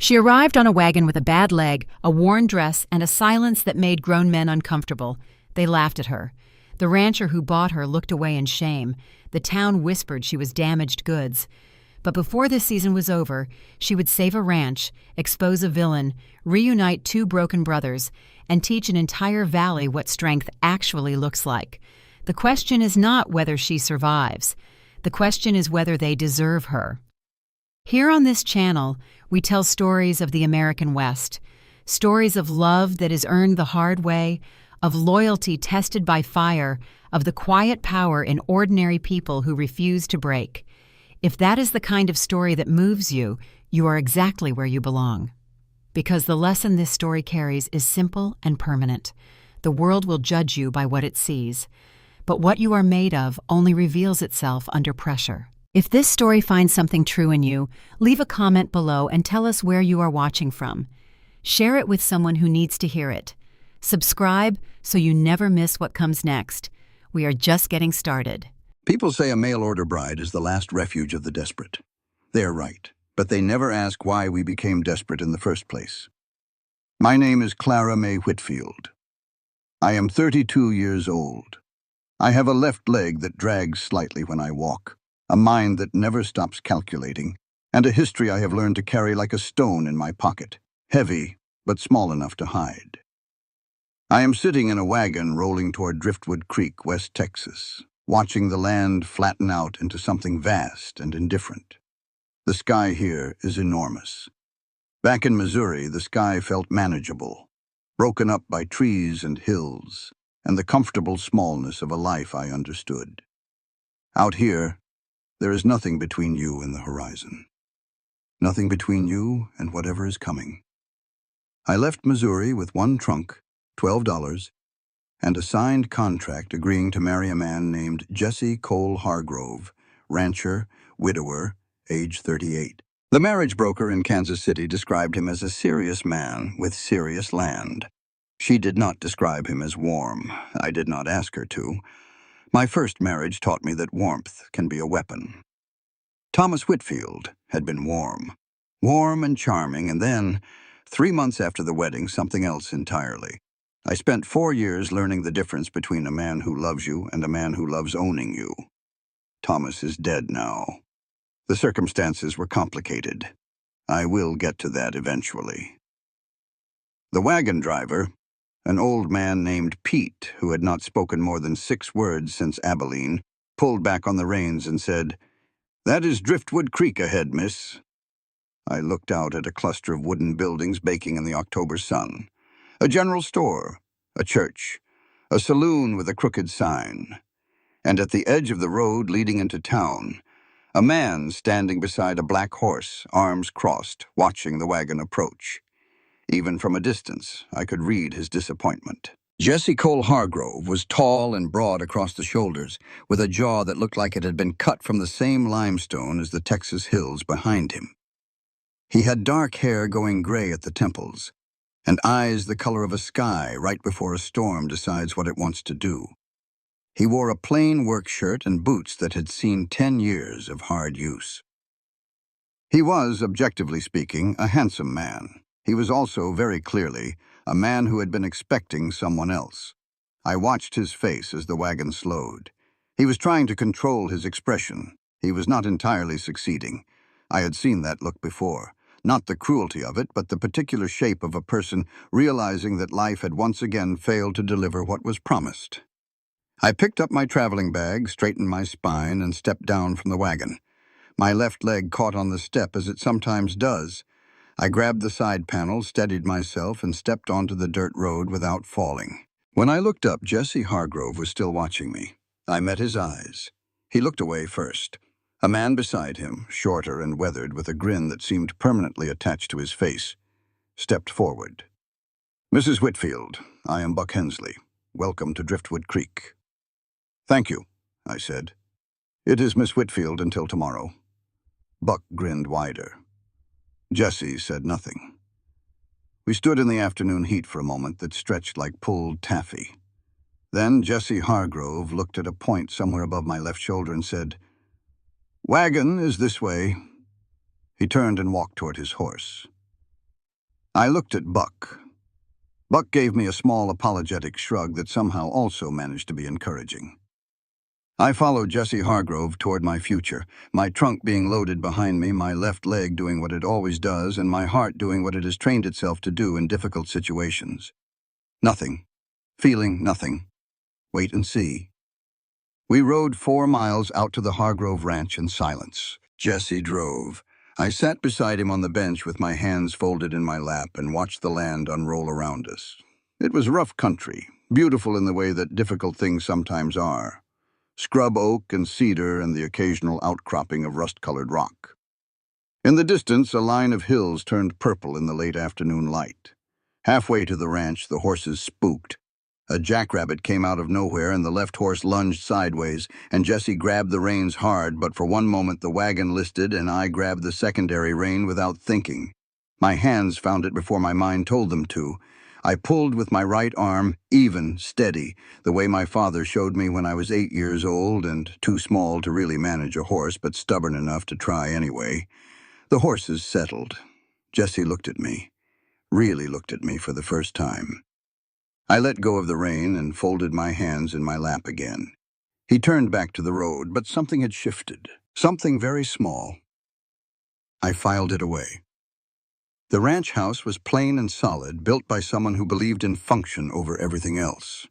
She arrived on a wagon with a bad leg, a worn dress, and a silence that made grown men uncomfortable. They laughed at her. The rancher who bought her looked away in shame. The town whispered she was damaged goods. But before this season was over, she would save a ranch, expose a villain, reunite two broken brothers, and teach an entire valley what strength actually looks like. The question is not whether she survives. The question is whether they deserve her. Here on this channel, we tell stories of the American West, stories of love that is earned the hard way, of loyalty tested by fire, of the quiet power in ordinary people who refuse to break. If that is the kind of story that moves you, you are exactly where you belong. Because the lesson this story carries is simple and permanent. The world will judge you by what it sees, but what you are made of only reveals itself under pressure. If this story finds something true in you, leave a comment below and tell us where you are watching from. Share it with someone who needs to hear it. Subscribe so you never miss what comes next. We are just getting started. People say a mail-order bride is the last refuge of the desperate. They're right, but they never ask why we became desperate in the first place. My name is Clara May Whitfield. I am 32 years old. I have a left leg that drags slightly when I walk, a mind that never stops calculating, and a history I have learned to carry like a stone in my pocket, heavy but small enough to hide. I am sitting in a wagon rolling toward Driftwood Creek, West Texas, watching the land flatten out into something vast and indifferent. The sky here is enormous. Back in Missouri, the sky felt manageable, broken up by trees and hills, and the comfortable smallness of a life I understood. Out here, there is nothing between you and the horizon. Nothing between you and whatever is coming. I left Missouri with one trunk, $12, and a signed contract agreeing to marry a man named Jesse Cole Hargrove, rancher, widower, age 38. The marriage broker in Kansas City described him as a serious man with serious land. She did not describe him as warm. I did not ask her to. My first marriage taught me that warmth can be a weapon. Thomas Whitfield had been warm and charming, and then, 3 months after the wedding, something else entirely. I spent 4 years learning the difference between a man who loves you and a man who loves owning you. Thomas is dead now. The circumstances were complicated. I will get to that eventually. The wagon driver, an old man named Pete, who had not spoken more than 6 words since Abilene, pulled back on the reins and said, "That is Driftwood Creek ahead, miss." I looked out at a cluster of wooden buildings baking in the October sun. A general store, a church, a saloon with a crooked sign, and at the edge of the road leading into town, a man standing beside a black horse, arms crossed, watching the wagon approach. Even from a distance, I could read his disappointment. Jesse Cole Hargrove was tall and broad across the shoulders, with a jaw that looked like it had been cut from the same limestone as the Texas hills behind him. He had dark hair going gray at the temples, and eyes the color of a sky right before a storm decides what it wants to do. He wore a plain work shirt and boots that had seen 10 years of hard use. He was, objectively speaking, a handsome man. He was also, very clearly, a man who had been expecting someone else. I watched his face as the wagon slowed. He was trying to control his expression. He was not entirely succeeding. I had seen that look before. Not the cruelty of it, but the particular shape of a person realizing that life had once again failed to deliver what was promised. I picked up my traveling bag, straightened my spine, and stepped down from the wagon. My left leg caught on the step as it sometimes does. I grabbed the side panel, steadied myself, and stepped onto the dirt road without falling. When I looked up, Jesse Hargrove was still watching me. I met his eyes. He looked away first. A man beside him, shorter and weathered with a grin that seemed permanently attached to his face, stepped forward. "Mrs. Whitfield, I am Buck Hensley. Welcome to Driftwood Creek." "Thank you," I said. "It is Miss Whitfield until tomorrow." Buck grinned wider. Jesse said nothing. We stood in the afternoon heat for a moment that stretched like pulled taffy. Then Jesse Hargrove looked at a point somewhere above my left shoulder and said, "Wagon is this way." He turned and walked toward his horse. I looked at Buck. Buck gave me a small apologetic shrug that somehow also managed to be encouraging. I followed Jesse Hargrove toward my future, my trunk being loaded behind me, my left leg doing what it always does, and my heart doing what it has trained itself to do in difficult situations. Nothing. Feeling nothing. Wait and see. We rode 4 miles out to the Hargrove Ranch in silence. Jesse drove. I sat beside him on the bench with my hands folded in my lap and watched the land unroll around us. It was rough country, beautiful in the way that difficult things sometimes are. Scrub oak and cedar and the occasional outcropping of rust-colored rock. In the distance, a line of hills turned purple in the late afternoon light. Halfway to the ranch, the horses spooked. A jackrabbit came out of nowhere and the left horse lunged sideways, and Jesse grabbed the reins hard, but for one moment the wagon listed and I grabbed the secondary rein without thinking. My hands found it before my mind told them to. I pulled with my right arm, even, steady, the way my father showed me when I was 8 years old and too small to really manage a horse, but stubborn enough to try anyway. The horses settled. Jesse looked at me, really looked at me for the first time. I let go of the rein and folded my hands in my lap again. He turned back to the road, but something had shifted. Something very small. I filed it away. The ranch house was plain and solid, built by someone who believed in function over everything else.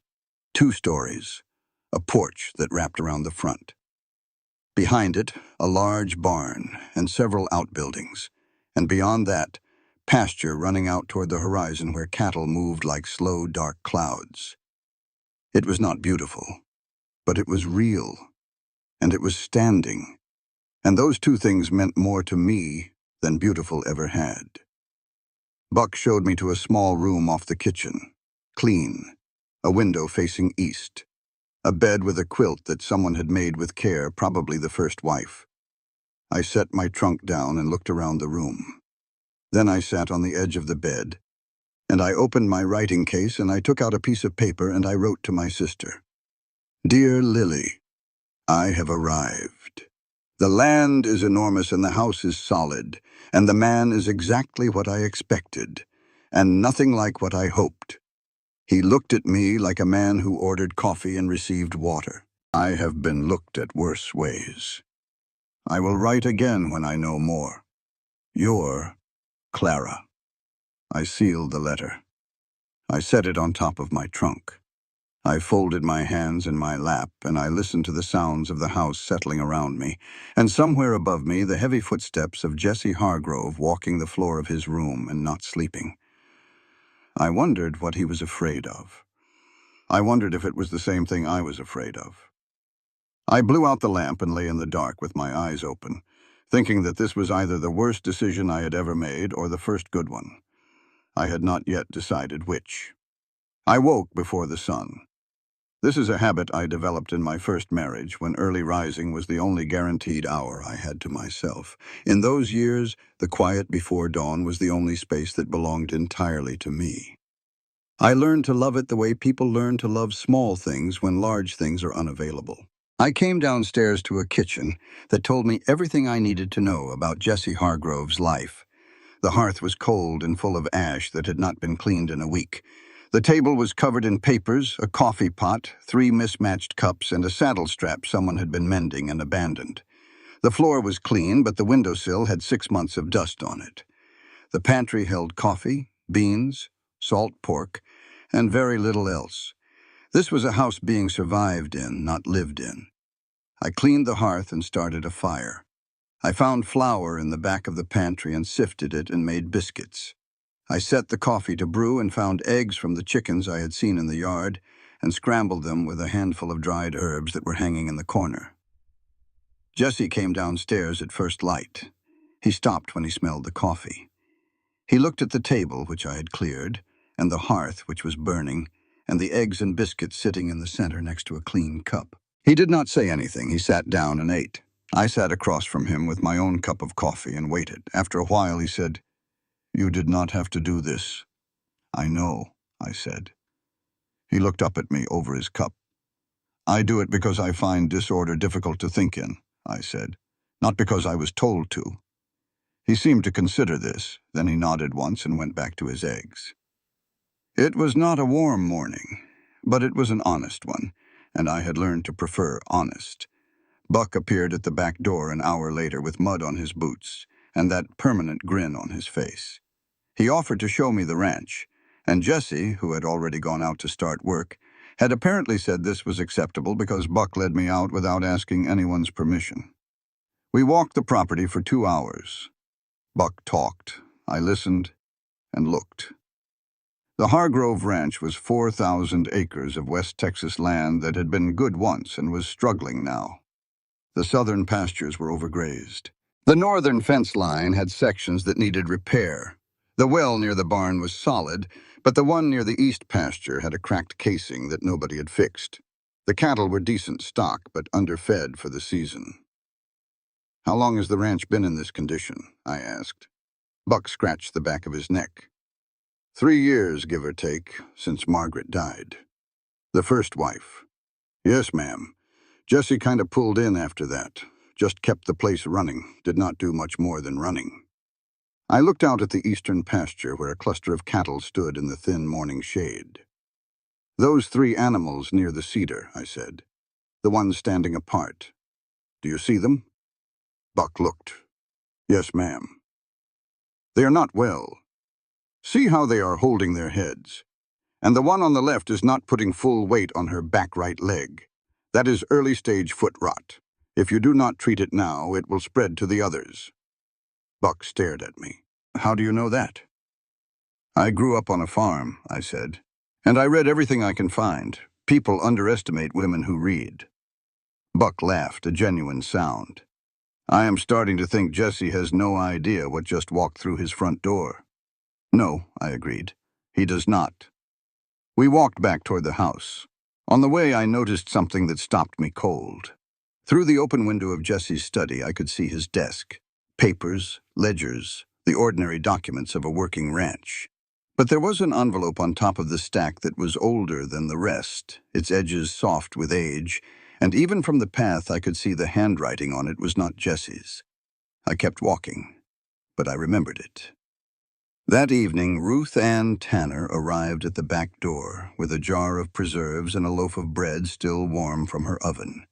2 stories, a porch that wrapped around the front. Behind it, a large barn and several outbuildings, and beyond that, pasture running out toward the horizon where cattle moved like slow, dark clouds. It was not beautiful, but it was real, and it was standing, and those 2 things meant more to me than beautiful ever had. Buck showed me to a small room off the kitchen, clean, a window facing east, a bed with a quilt that someone had made with care, probably the first wife. I set my trunk down and looked around the room. Then I sat on the edge of the bed, and I opened my writing case and I took out a piece of paper and I wrote to my sister. Dear Lily, I have arrived. The land is enormous and the house is solid, and the man is exactly what I expected, and nothing like what I hoped. He looked at me like a man who ordered coffee and received water. I have been looked at worse ways. I will write again when I know more. Your Clara. I sealed the letter. I set it on top of my trunk. I folded my hands in my lap, and I listened to the sounds of the house settling around me, and somewhere above me the heavy footsteps of Jesse Hargrove walking the floor of his room and not sleeping. I wondered what he was afraid of. I wondered if it was the same thing I was afraid of. I blew out the lamp and lay in the dark with my eyes open, thinking that this was either the worst decision I had ever made or the first good one. I had not yet decided which. I woke before the sun. This is a habit I developed in my first marriage when early rising was the only guaranteed hour I had to myself. In those years, the quiet before dawn was the only space that belonged entirely to me. I learned to love it the way people learn to love small things when large things are unavailable. I came downstairs to a kitchen that told me everything I needed to know about Jesse Hargrove's life. The hearth was cold and full of ash that had not been cleaned in a week. The table was covered in papers, a coffee pot, 3 mismatched cups, and a saddle strap someone had been mending and abandoned. The floor was clean, but the windowsill had 6 months of dust on it. The pantry held coffee, beans, salt pork, and very little else. This was a house being survived in, not lived in. I cleaned the hearth and started a fire. I found flour in the back of the pantry and sifted it and made biscuits. I set the coffee to brew and found eggs from the chickens I had seen in the yard and scrambled them with a handful of dried herbs that were hanging in the corner. Jesse came downstairs at first light. He stopped when he smelled the coffee. He looked at the table, which I had cleared, and the hearth, which was burning, and the eggs and biscuits sitting in the center next to a clean cup. He did not say anything. He sat down and ate. I sat across from him with my own cup of coffee and waited. After a while, he said, "You did not have to do this." "I know," I said. He looked up at me over his cup. "I do it because I find disorder difficult to think in," I said, "not because I was told to." He seemed to consider this, then he nodded once and went back to his eggs. It was not a warm morning, but it was an honest one, and I had learned to prefer honest. Buck appeared at the back door an hour later with mud on his boots and that permanent grin on his face. He offered to show me the ranch, and Jesse, who had already gone out to start work, had apparently said this was acceptable because Buck led me out without asking anyone's permission. We walked the property for 2 hours. Buck talked, I listened, and looked. The Hargrove Ranch was 4,000 acres of West Texas land that had been good once and was struggling now. The southern pastures were overgrazed. The northern fence line had sections that needed repair. The well near the barn was solid, but the one near the east pasture had a cracked casing that nobody had fixed. The cattle were decent stock, but underfed for the season. "How long has the ranch been in this condition?" I asked. Buck scratched the back of his neck. 3 years, give or take, since Margaret died. The first wife. Yes, ma'am. Jesse kind of pulled in after that. Just kept the place running, did not do much more than running. I looked out at the eastern pasture where a cluster of cattle stood in the thin morning shade. "Those 3 animals near the cedar," I said. "The ones standing apart. Do you see them?" Buck looked. "Yes, ma'am." "They are not well. See how they are holding their heads. And the one on the left is not putting full weight on her back right leg. That is early-stage foot rot. If you do not treat it now, it will spread to the others." Buck stared at me. "How do you know that?" "I grew up on a farm," I said, "and I read everything I can find. People underestimate women who read." Buck laughed, a genuine sound. "I am starting to think Jesse has no idea what just walked through his front door." "No," I agreed. "He does not." We walked back toward the house. On the way, I noticed something that stopped me cold. Through the open window of Jesse's study, I could see his desk. Papers, ledgers, the ordinary documents of a working ranch. But there was an envelope on top of the stack that was older than the rest, its edges soft with age, and even from the path I could see the handwriting on it was not Jesse's. I kept walking, but I remembered it. That evening, Ruth Ann Tanner arrived at the back door with a jar of preserves and a loaf of bread still warm from her oven.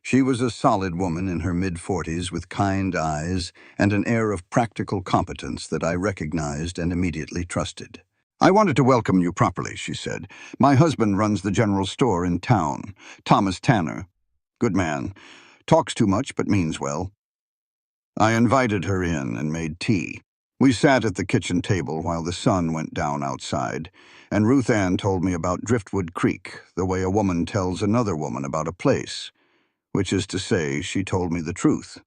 She was a solid woman in her mid-40s with kind eyes and an air of practical competence that I recognized and immediately trusted. "I wanted to welcome you properly," she said. "My husband runs the general store in town, Thomas Tanner. Good man. Talks too much but means well." I invited her in and made tea. We sat at the kitchen table while the sun went down outside, and Ruth Ann told me about Driftwood Creek, the way a woman tells another woman about a place. Which is to say, she told me the truth.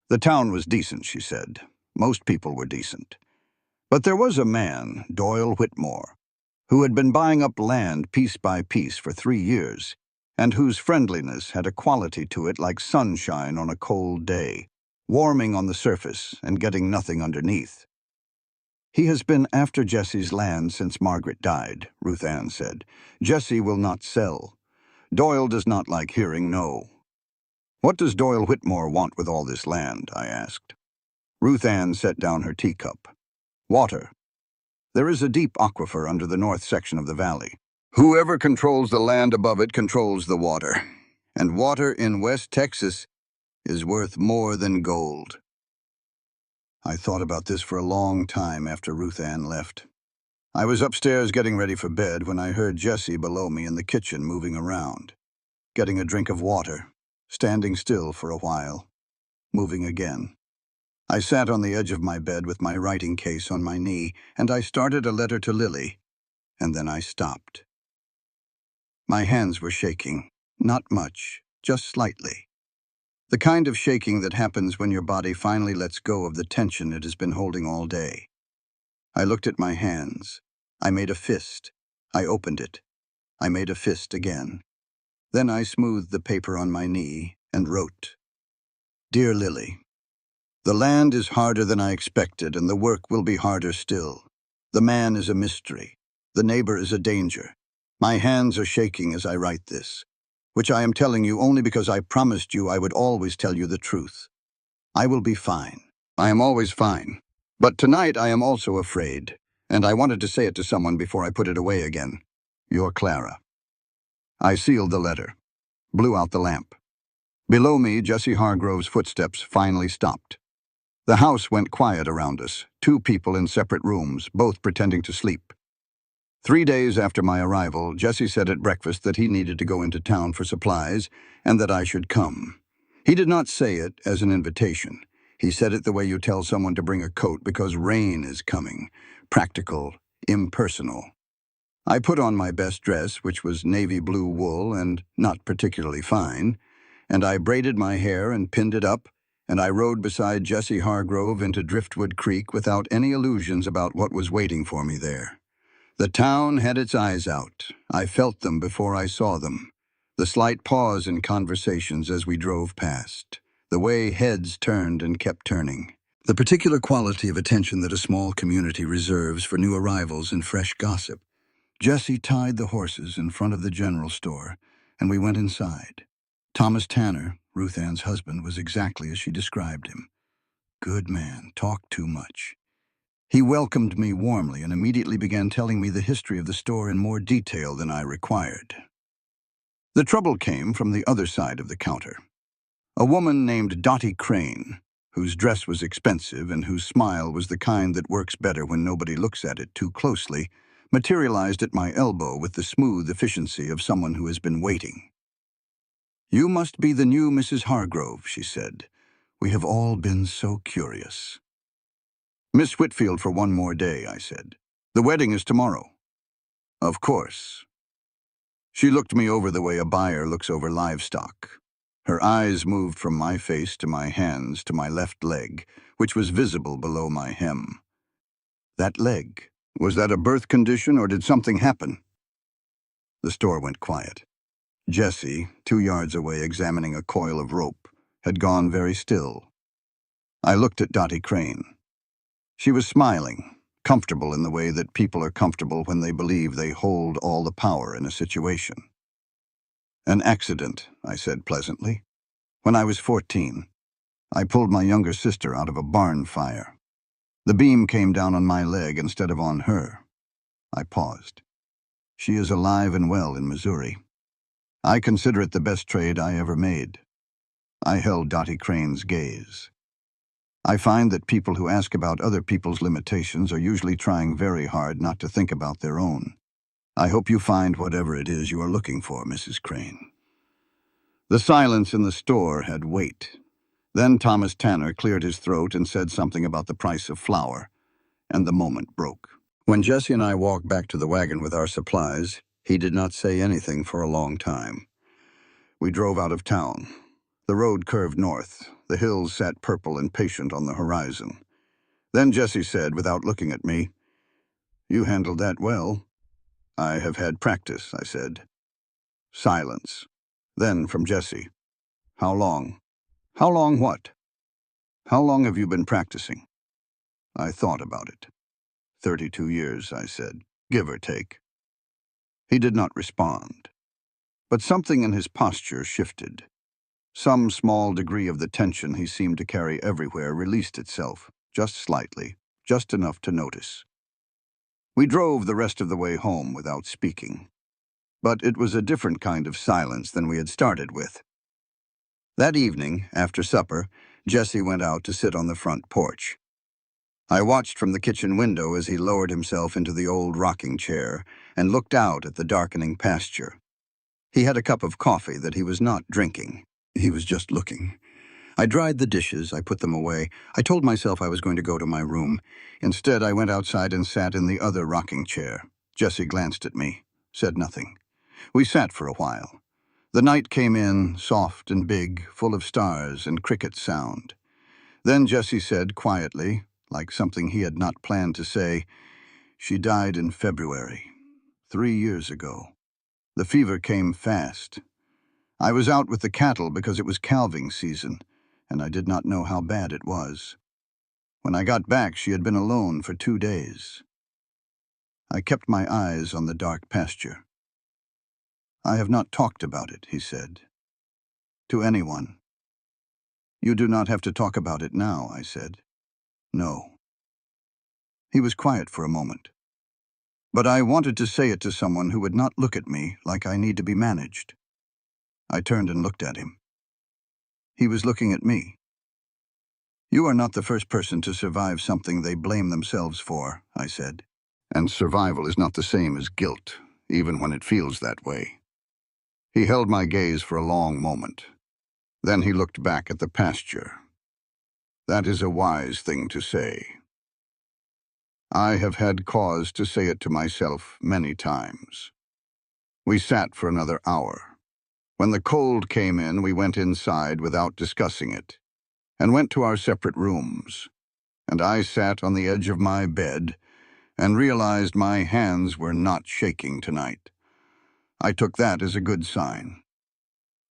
The town was decent, she said. Most people were decent. But there was a man, Doyle Whitmore, who had been buying up land piece by piece for 3 years, and whose friendliness had a quality to it like sunshine on a cold day, warming on the surface and getting nothing underneath. "He has been after Jesse's land since Margaret died," Ruth Ann said. "Jesse will not sell. Doyle does not like hearing no." "What does Doyle Whitmore want with all this land?" I asked. Ruth Ann set down her teacup. "Water. There is a deep aquifer under the north section of the valley. Whoever controls the land above it controls the water. And water in West Texas is worth more than gold." I thought about this for a long time after Ruth Ann left. I was upstairs getting ready for bed when I heard Jesse below me in the kitchen moving around, getting a drink of water, standing still for a while, moving again. I sat on the edge of my bed with my writing case on my knee, and I started a letter to Lily, and then I stopped. My hands were shaking, not much, just slightly. The kind of shaking that happens when your body finally lets go of the tension it has been holding all day. I looked at my hands. I made a fist. I opened it. I made a fist again. Then I smoothed the paper on my knee and wrote, "Dear Lily, the land is harder than I expected, and the work will be harder still. The man is a mystery. The neighbor is a danger. My hands are shaking as I write this, which I am telling you only because I promised you I would always tell you the truth. I will be fine. I am always fine. But tonight I am also afraid, and I wanted to say it to someone before I put it away again. Your Clara. I sealed the letter, blew out the lamp. Below me, Jesse Hargrove's footsteps finally stopped. The house went quiet around us, two people in separate rooms, both pretending to sleep. 3 days after my arrival, Jesse said at breakfast that he needed to go into town for supplies and that I should come. He did not say it as an invitation. He said it the way you tell someone to bring a coat because rain is coming. Practical, impersonal. I put on my best dress, which was navy blue wool and not particularly fine, and I braided my hair and pinned it up, and I rode beside Jesse Hargrove into Driftwood Creek without any illusions about what was waiting for me there. The town had its eyes out. I felt them before I saw them. The slight pause in conversations as we drove past. The way heads turned and kept turning. The particular quality of attention that a small community reserves for new arrivals and fresh gossip. Jesse tied the horses in front of the general store, and we went inside. Thomas Tanner, Ruth Ann's husband, was exactly as she described him. Good man, talked too much. He welcomed me warmly and immediately began telling me the history of the store in more detail than I required. The trouble came from the other side of the counter. A woman named Dottie Crane, whose dress was expensive and whose smile was the kind that works better when nobody looks at it too closely, materialized at my elbow with the smooth efficiency of someone who has been waiting. "You must be the new Mrs. Hargrove," she said. "We have all been so curious." "Miss Whitfield for one more day," I said. "The wedding is tomorrow." "Of course." She looked me over the way a buyer looks over livestock. Her eyes moved from my face to my hands to my left leg, which was visible below my hem. That leg, was that a birth condition or did something happen? The store went quiet. Jesse, 2 yards away examining a coil of rope, had gone very still. I looked at Dottie Crane. She was smiling, comfortable in the way that people are comfortable when they believe they hold all the power in a situation. "An accident," I said pleasantly. "When I was 14, I pulled my younger sister out of a barn fire. The beam came down on my leg instead of on her." I paused. "She is alive and well in Missouri. I consider it the best trade I ever made." I held Dottie Crane's gaze. "I find that people who ask about other people's limitations are usually trying very hard not to think about their own. I hope you find whatever it is you are looking for, Mrs. Crane." The silence in the store had weight. Then Thomas Tanner cleared his throat and said something about the price of flour, and the moment broke. When Jesse and I walked back to the wagon with our supplies, he did not say anything for a long time. We drove out of town. The road curved north. The hills sat purple and patient on the horizon. Then Jesse said, without looking at me, "You handled that well." "I have had practice," I said. Silence. Then from Jesse, "How long?" "How long what?" "How long have you been practicing?" I thought about it. 32 years, I said, give or take. He did not respond. But something in his posture shifted. Some small degree of the tension he seemed to carry everywhere released itself, just slightly, just enough to notice. We drove the rest of the way home without speaking. But it was a different kind of silence than we had started with. That evening, after supper, Jesse went out to sit on the front porch. I watched from the kitchen window as he lowered himself into the old rocking chair and looked out at the darkening pasture. He had a cup of coffee that he was not drinking. He was just looking. I dried the dishes, I put them away. I told myself I was going to go to my room. Instead, I went outside and sat in the other rocking chair. Jesse glanced at me, said nothing. We sat for a while. The night came in, soft and big, full of stars and cricket sound. Then Jesse said quietly, like something he had not planned to say, "She died in February, 3 years ago. The fever came fast. I was out with the cattle because it was calving season, and I did not know how bad it was. When I got back, she had been alone for 2 days. I kept my eyes on the dark pasture. I have not talked about it," he said, "to anyone." "You do not have to talk about it now," I said. No. He was quiet for a moment. But I wanted to say it to someone who would not look at me like I need to be managed. I turned and looked at him. He was looking at me. "You are not the first person to survive something they blame themselves for," I said. "And survival is not the same as guilt, even when it feels that way." He held my gaze for a long moment. Then he looked back at the pasture. "That is a wise thing to say. I have had cause to say it to myself many times." We sat for another hour. When the cold came in, we went inside without discussing it, and went to our separate rooms. And I sat on the edge of my bed and realized my hands were not shaking tonight. I took that as a good sign.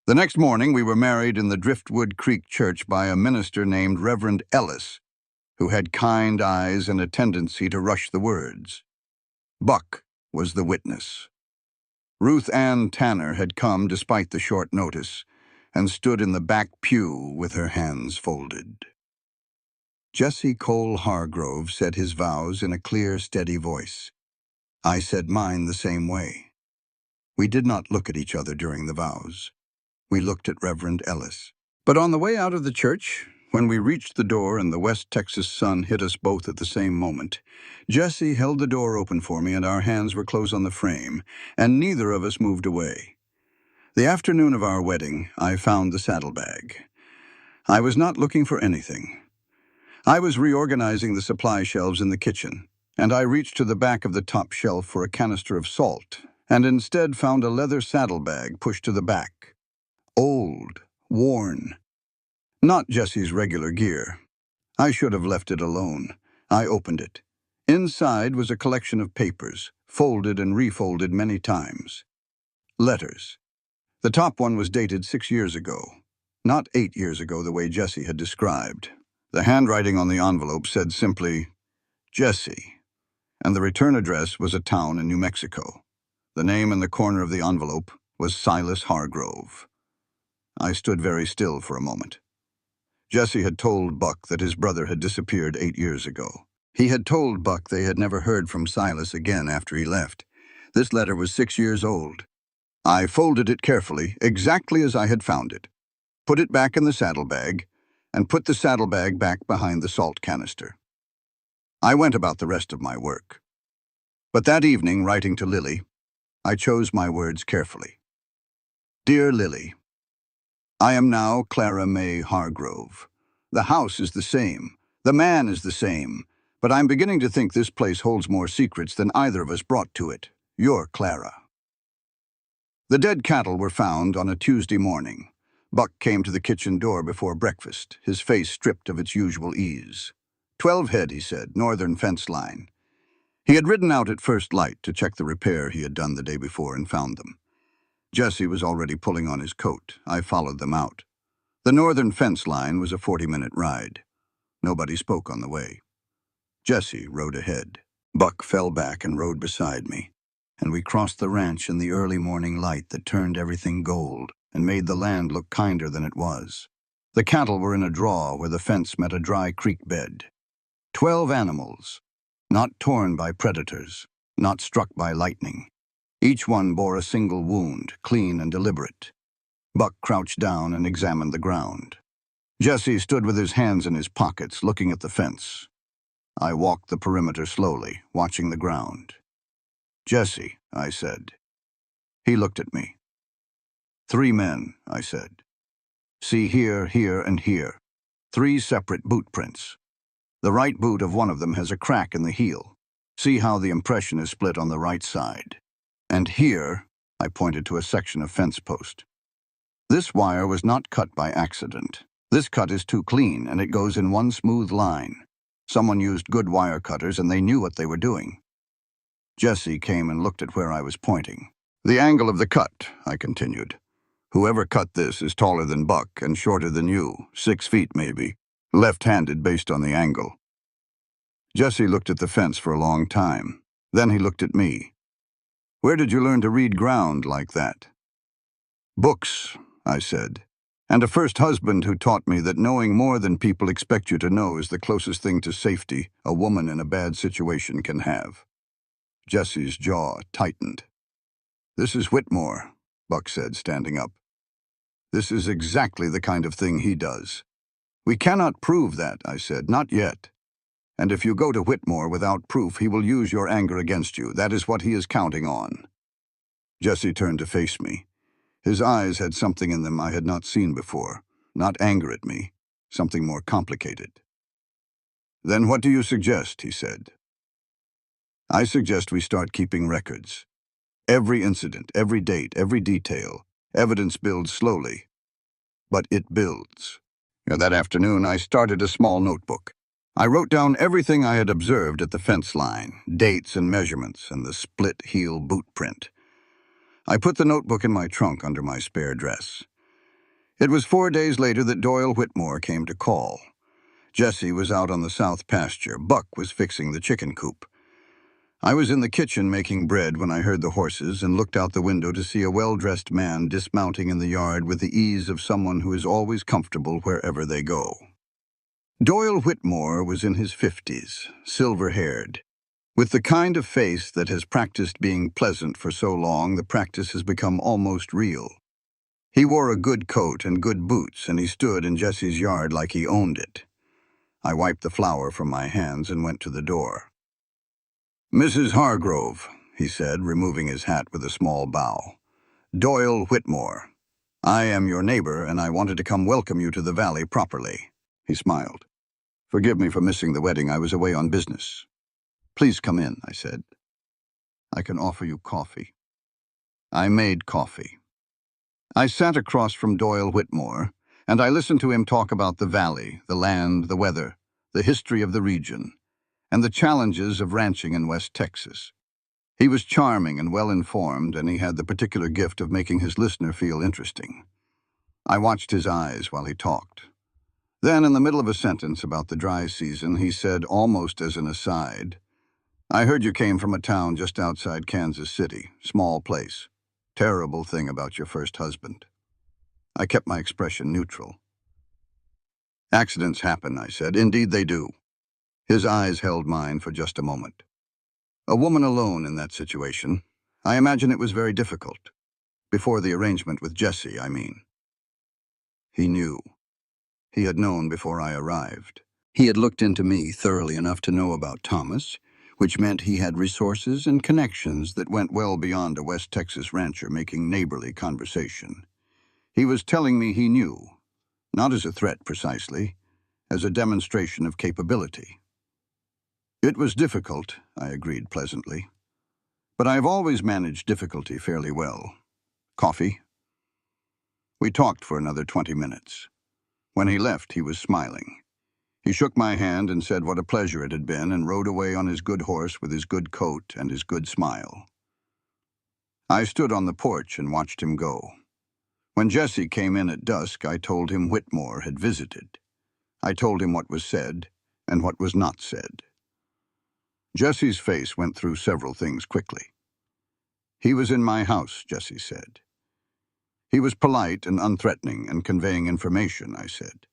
The next morning, we were married in the Driftwood Creek Church by a minister named Reverend Ellis, who had kind eyes and a tendency to rush the words. Buck was the witness. Ruth Ann Tanner had come despite the short notice and stood in the back pew with her hands folded. Jesse Cole Hargrove said his vows in a clear, steady voice. I said mine the same way. We did not look at each other during the vows. We looked at Reverend Ellis. But on the way out of the church, when we reached the door and the West Texas sun hit us both at the same moment, Jesse held the door open for me and our hands were close on the frame, and neither of us moved away. The afternoon of our wedding, I found the saddlebag. I was not looking for anything. I was reorganizing the supply shelves in the kitchen, and I reached to the back of the top shelf for a canister of salt, and instead found a leather saddlebag pushed to the back. Old, worn. Not Jesse's regular gear. I should have left it alone. I opened it. Inside was a collection of papers, folded and refolded many times. Letters. The top one was dated 6 years ago. Not 8 years ago the way Jesse had described. The handwriting on the envelope said simply, Jesse, and the return address was a town in New Mexico. The name in the corner of the envelope was Silas Hargrove. I stood very still for a moment. Jesse had told Buck that his brother had disappeared 8 years ago. He had told Buck they had never heard from Silas again after he left. This letter was 6 years old. I folded it carefully, exactly as I had found it, put it back in the saddlebag, and put the saddlebag back behind the salt canister. I went about the rest of my work. But that evening, writing to Lily, I chose my words carefully. Dear Lily, I am now Clara May Hargrove. The house is the same. The man is the same. But I'm beginning to think this place holds more secrets than either of us brought to it. You're Clara. The dead cattle were found on a Tuesday morning. Buck came to the kitchen door before breakfast, his face stripped of its usual ease. 12 head, he said, northern fence line. He had ridden out at first light to check the repair he had done the day before and found them. Jesse was already pulling on his coat. I followed them out. The northern fence line was a 40-minute ride. Nobody spoke on the way. Jesse rode ahead. Buck fell back and rode beside me, and we crossed the ranch in the early morning light that turned everything gold and made the land look kinder than it was. The cattle were in a draw where the fence met a dry creek bed. 12 animals, not torn by predators, not struck by lightning. Each one bore a single wound, clean and deliberate. Buck crouched down and examined the ground. Jesse stood with his hands in his pockets, looking at the fence. I walked the perimeter slowly, watching the ground. Jesse, I said. He looked at me. 3 men, I said. See here, here, and here. 3 separate boot prints. The right boot of one of them has a crack in the heel. See how the impression is split on the right side. And here, I pointed to a section of fence post. This wire was not cut by accident. This cut is too clean, and it goes in one smooth line. Someone used good wire cutters, and they knew what they were doing. Jesse came and looked at where I was pointing. The angle of the cut, I continued. Whoever cut this is taller than Buck and shorter than you, 6 feet maybe, left-handed based on the angle. Jesse looked at the fence for a long time. Then he looked at me. Where did you learn to read ground like that? Books, I said, And a first husband who taught me that knowing more than people expect you to know is the closest thing to safety a woman in a bad situation can have. Jesse's jaw tightened. "This is Whitmore," Buck said, standing up. "This is exactly the kind of thing he does." "We cannot prove that," I said, "not yet. And if you go to Whitmore without proof, he will use your anger against you. That is what he is counting on." Jesse turned to face me. His eyes had something in them I had not seen before. Not anger at me, something more complicated. "Then what do you suggest?" he said. "I suggest we start keeping records. Every incident, every date, every detail. Evidence builds slowly, but it builds." That afternoon, I started a small notebook. I wrote down everything I had observed at the fence line, dates and measurements, and the split-heel boot print. I put the notebook in my trunk under my spare dress. It was 4 days later that Doyle Whitmore came to call. Jesse was out on the south pasture. Buck was fixing the chicken coop. I was in the kitchen making bread when I heard the horses and looked out the window to see a well-dressed man dismounting in the yard with the ease of someone who is always comfortable wherever they go. Doyle Whitmore was in his 50s, silver-haired. With the kind of face that has practiced being pleasant for so long, the practice has become almost real. He wore a good coat and good boots, and he stood in Jesse's yard like he owned it. I wiped the flour from my hands and went to the door. "Mrs. Hargrove," he said, removing his hat with a small bow. "Doyle Whitmore. I am your neighbor, and I wanted to come welcome you to the valley properly." He smiled. "Forgive me for missing the wedding. I was away on business." "Please come in," I said. "I can offer you coffee." I made coffee. I sat across from Doyle Whitmore, and I listened to him talk about the valley, the land, the weather, the history of the region, and the challenges of ranching in West Texas. He was charming and well-informed, and he had the particular gift of making his listener feel interesting. I watched his eyes while he talked. Then, in the middle of a sentence about the dry season, he said, almost as an aside, "I heard you came from a town just outside Kansas City, small place. Terrible thing about your first husband." I kept my expression neutral. "Accidents happen," I said. "Indeed they do." His eyes held mine for just a moment. A woman alone in that situation. I imagine it was very difficult. Before the arrangement with Jesse, I mean. He knew. He had known before I arrived. He had looked into me thoroughly enough to know about Thomas, which meant he had resources and connections that went well beyond a West Texas rancher making neighborly conversation. He was telling me he knew, not as a threat precisely, as a demonstration of capability. It was difficult, I agreed pleasantly, but I have always managed difficulty fairly well. Coffee? We talked for another 20 minutes. When he left, he was smiling. He shook my hand and said what a pleasure it had been and rode away on his good horse with his good coat and his good smile. I stood on the porch and watched him go. When Jesse came in at dusk, I told him Whitmore had visited. I told him what was said and what was not said. Jesse's face went through several things quickly. "He was in my house," Jesse said. "He was polite and unthreatening and conveying information," I said.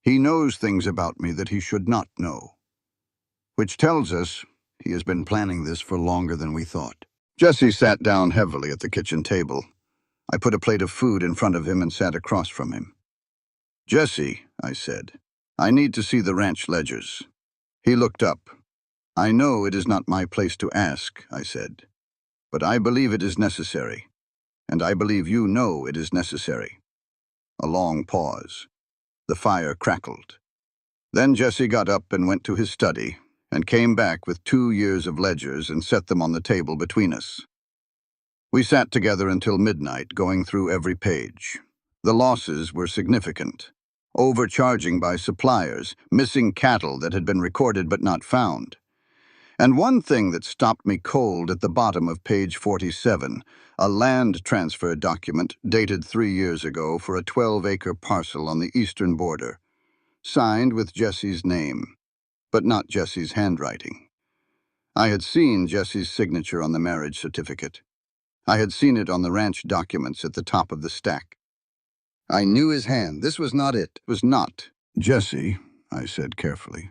"He knows things about me that he should not know, which tells us he has been planning this for longer than we thought." Jesse sat down heavily at the kitchen table. I put a plate of food in front of him and sat across from him. "Jesse," I said, "I need to see the ranch ledgers." He looked up. "I know it is not my place to ask," I said, "but I believe it is necessary, and I believe you know it is necessary." A long pause. The fire crackled. Then Jesse got up and went to his study, and came back with 2 years of ledgers and set them on the table between us. We sat together until midnight, going through every page. The losses were significant. Overcharging by suppliers, missing cattle that had been recorded but not found. And one thing that stopped me cold at the bottom of page 47, a land transfer document dated 3 years ago for a 12-acre parcel on the eastern border, signed with Jesse's name, but not Jesse's handwriting. I had seen Jesse's signature on the marriage certificate. I had seen it on the ranch documents at the top of the stack. I knew his hand. This was not it. It was not. Jesse, I said carefully,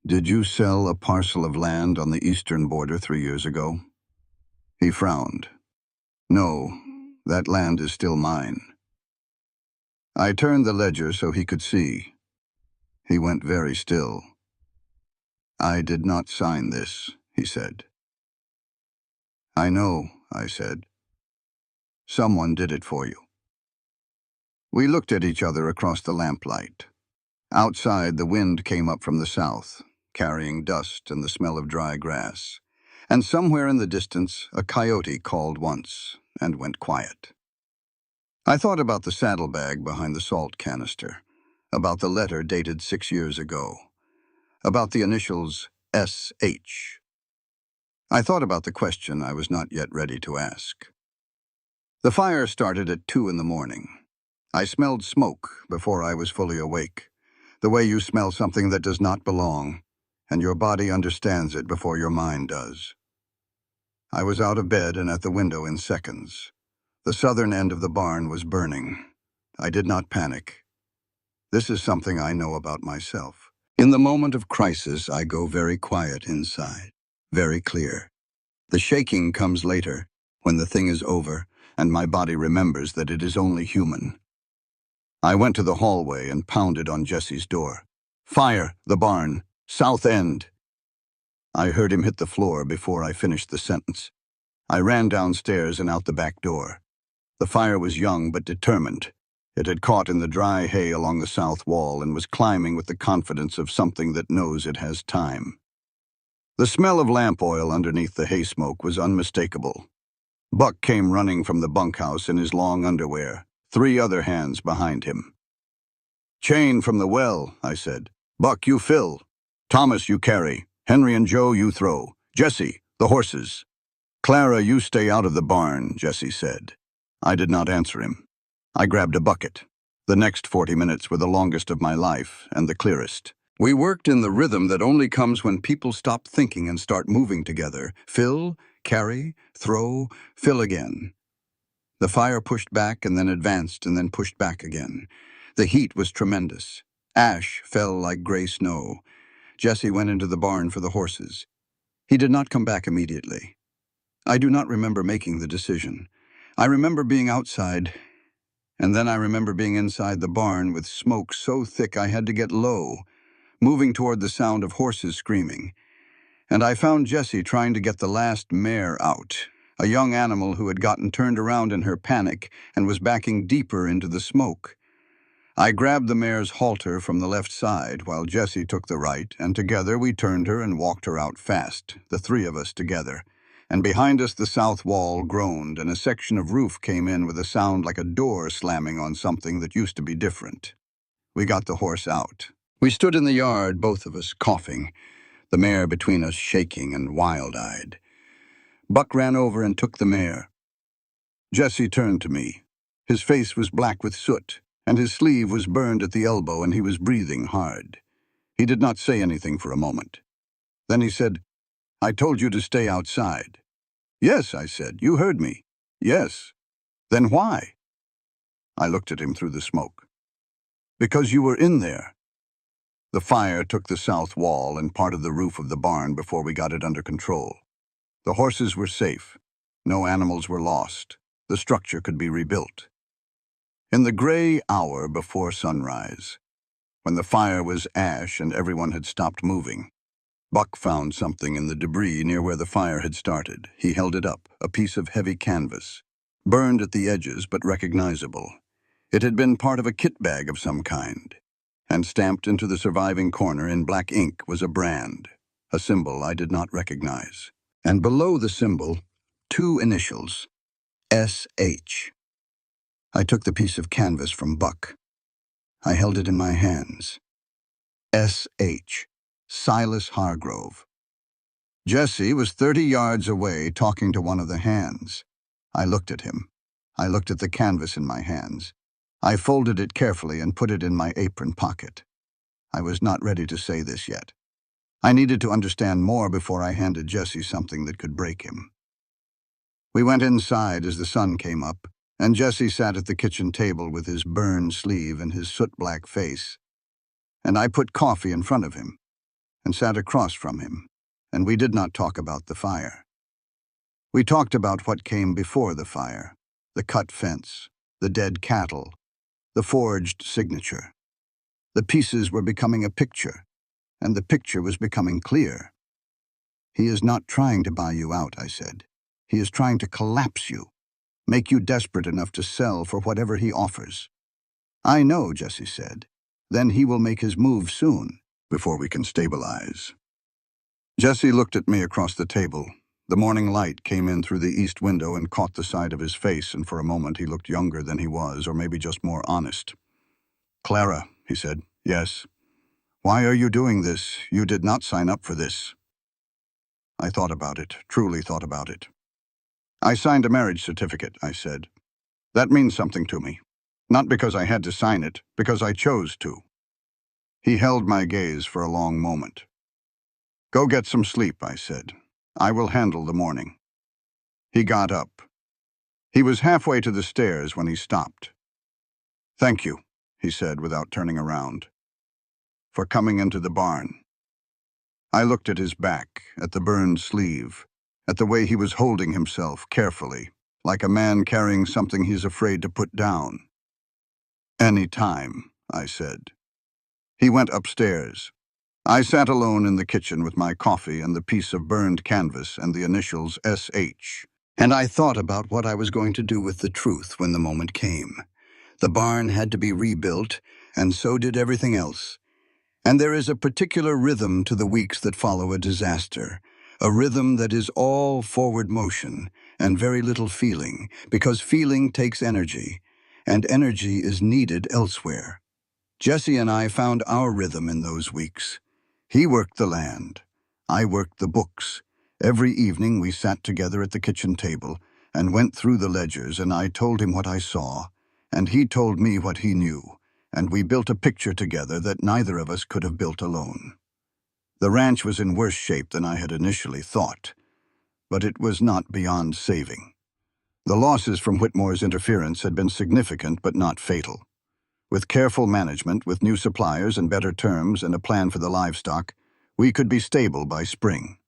did you sell a parcel of land on the eastern border 3 years ago? He frowned. No, that land is still mine. I turned the ledger so he could see. He went very still. I did not sign this, he said. I know, I said. Someone did it for you. We looked at each other across the lamplight. Outside, the wind came up from the south, carrying dust and the smell of dry grass. And somewhere in the distance, a coyote called once and went quiet. I thought about the saddlebag behind the salt canister, about the letter dated 6 years ago, about the initials S.H. I thought about the question I was not yet ready to ask. The fire started at 2 in the morning. I smelled smoke before I was fully awake, the way you smell something that does not belong, and your body understands it before your mind does. I was out of bed and at the window in seconds. The southern end of the barn was burning. I did not panic. This is something I know about myself. In the moment of crisis, I go very quiet inside, very clear. The shaking comes later, when the thing is over, and my body remembers that it is only human. I went to the hallway and pounded on Jesse's door. Fire, the barn, south end. I heard him hit the floor before I finished the sentence. I ran downstairs and out the back door. The fire was young but determined. It had caught in the dry hay along the south wall and was climbing with the confidence of something that knows it has time. The smell of lamp oil underneath the hay smoke was unmistakable. Buck came running from the bunkhouse in his long underwear, 3 other hands behind him. Chain from the well, I said. Buck, you fill. Thomas, you carry. Henry and Joe, you throw. Jesse, the horses. Clara, you stay out of the barn, Jesse said. I did not answer him. I grabbed a bucket. The next 40 minutes were the longest of my life and the clearest. We worked in the rhythm that only comes when people stop thinking and start moving together. Fill, carry, throw, fill again. The fire pushed back and then advanced and then pushed back again. The heat was tremendous. Ash fell like gray snow. Jesse went into the barn for the horses. He did not come back immediately. I do not remember making the decision. I remember being outside, and then I remember being inside the barn with smoke so thick I had to get low, moving toward the sound of horses screaming. And I found Jessie trying to get the last mare out, a young animal who had gotten turned around in her panic and was backing deeper into the smoke. I grabbed the mare's halter from the left side while Jessie took the right, and together we turned her and walked her out fast, the 3 of us together. And behind us the south wall groaned, and a section of roof came in with a sound like a door slamming on something that used to be different. We got the horse out. We stood in the yard, both of us coughing, the mare between us shaking and wild-eyed. Buck ran over and took the mare. Jesse turned to me. His face was black with soot, and his sleeve was burned at the elbow, and he was breathing hard. He did not say anything for a moment. Then he said, I told you to stay outside. Yes, I said. You heard me. Yes. Then why? I looked at him through the smoke. Because you were in there. The fire took the south wall and part of the roof of the barn before we got it under control. The horses were safe. No animals were lost. The structure could be rebuilt. In the gray hour before sunrise, when the fire was ash and everyone had stopped moving, Buck found something in the debris near where the fire had started. He held it up, a piece of heavy canvas, burned at the edges but recognizable. It had been part of a kit bag of some kind, and stamped into the surviving corner in black ink was a brand, a symbol I did not recognize. And below the symbol, 2 initials, S.H. I took the piece of canvas from Buck. I held it in my hands. S.H. Silas Hargrove. Jesse was 30 yards away talking to one of the hands. I looked at him. I looked at the canvas in my hands. I folded it carefully and put it in my apron pocket. I was not ready to say this yet. I needed to understand more before I handed Jesse something that could break him. We went inside as the sun came up. And Jesse sat at the kitchen table with his burned sleeve and his soot-black face, and I put coffee in front of him and sat across from him, and we did not talk about the fire. We talked about what came before the fire, the cut fence, the dead cattle, the forged signature. The pieces were becoming a picture, and the picture was becoming clear. "He is not trying to buy you out," I said. "He is trying to collapse you, make you desperate enough to sell for whatever he offers." "I know," Jesse said. "Then he will make his move soon, before we can stabilize." Jesse looked at me across the table. The morning light came in through the east window and caught the side of his face, and for a moment he looked younger than he was, or maybe just more honest. "Clara," he said. "Yes." "Why are you doing this? You did not sign up for this." I thought about it, truly thought about it. "I signed a marriage certificate," I said. "That means something to me. Not because I had to sign it, because I chose to." He held my gaze for a long moment. "Go get some sleep," I said. "I will handle the morning." He got up. He was halfway to the stairs when he stopped. "Thank you," he said without turning around, "for coming into the barn." I looked at his back, at the burned sleeve, at the way he was holding himself carefully, like a man carrying something he's afraid to put down. "Any time," I said. He went upstairs. I sat alone in the kitchen with my coffee and the piece of burned canvas and the initials SH, and I thought about what I was going to do with the truth when the moment came. The barn had to be rebuilt, and so did everything else. And there is a particular rhythm to the weeks that follow a disaster, a rhythm that is all forward motion and very little feeling, because feeling takes energy, and energy is needed elsewhere. Jesse and I found our rhythm in those weeks. He worked the land. I worked the books. Every evening we sat together at the kitchen table and went through the ledgers, and I told him what I saw, and he told me what he knew, and we built a picture together that neither of us could have built alone. The ranch was in worse shape than I had initially thought, but it was not beyond saving. The losses from Whitmore's interference had been significant but not fatal. With careful management, with new suppliers and better terms and a plan for the livestock, we could be stable by spring.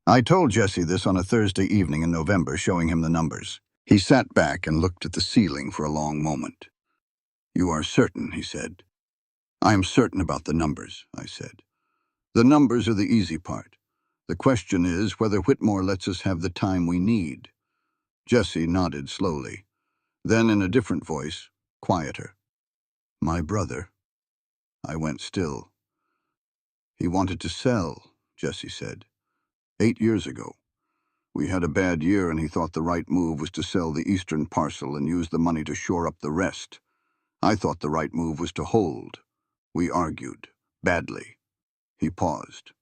I told Jesse this on a Thursday evening in November, showing him the numbers. He sat back and looked at the ceiling for a long moment. "You are certain," he said. "I am certain about the numbers," I said. "The numbers are the easy part. The question is whether Whitmore lets us have the time we need." Jesse nodded slowly. Then in a different voice, quieter, "My brother." I went still. "He wanted to sell," Jesse said. 8 years ago. We had a bad year and he thought the right move was to sell the eastern parcel and use the money to shore up the rest. I thought the right move was to hold. We argued. Badly. He paused.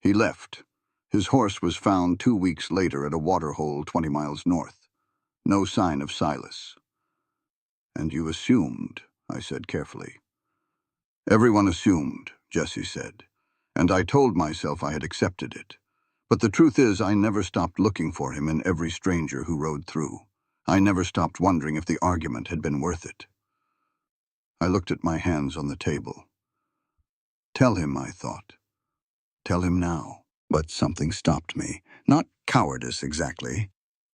He left. His horse was found 2 weeks later at a waterhole 20 miles north. No sign of Silas. "And you assumed," I said carefully. "Everyone assumed," Jesse said, "and I told myself I had accepted it. But the truth is I never stopped looking for him in every stranger who rode through. I never stopped wondering if the argument had been worth it." I looked at my hands on the table. Tell him, I thought. Tell him now. But something stopped me. Not cowardice exactly.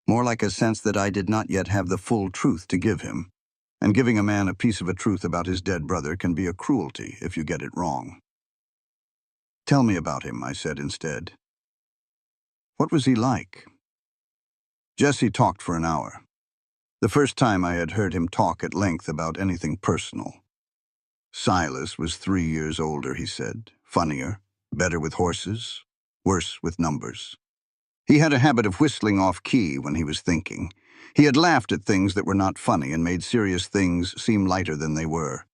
More like a sense that I did not yet have the full truth to give him. And giving a man a piece of a truth about his dead brother can be a cruelty if you get it wrong. "Tell me about him," I said instead. "What was he like?" Jesse talked for an hour. The first time I had heard him talk at length about anything personal. Silas was 3 years older, he said. Funnier, better with horses, worse with numbers. He had a habit of whistling off-key when he was thinking. He had laughed at things that were not funny and made serious things seem lighter than they were.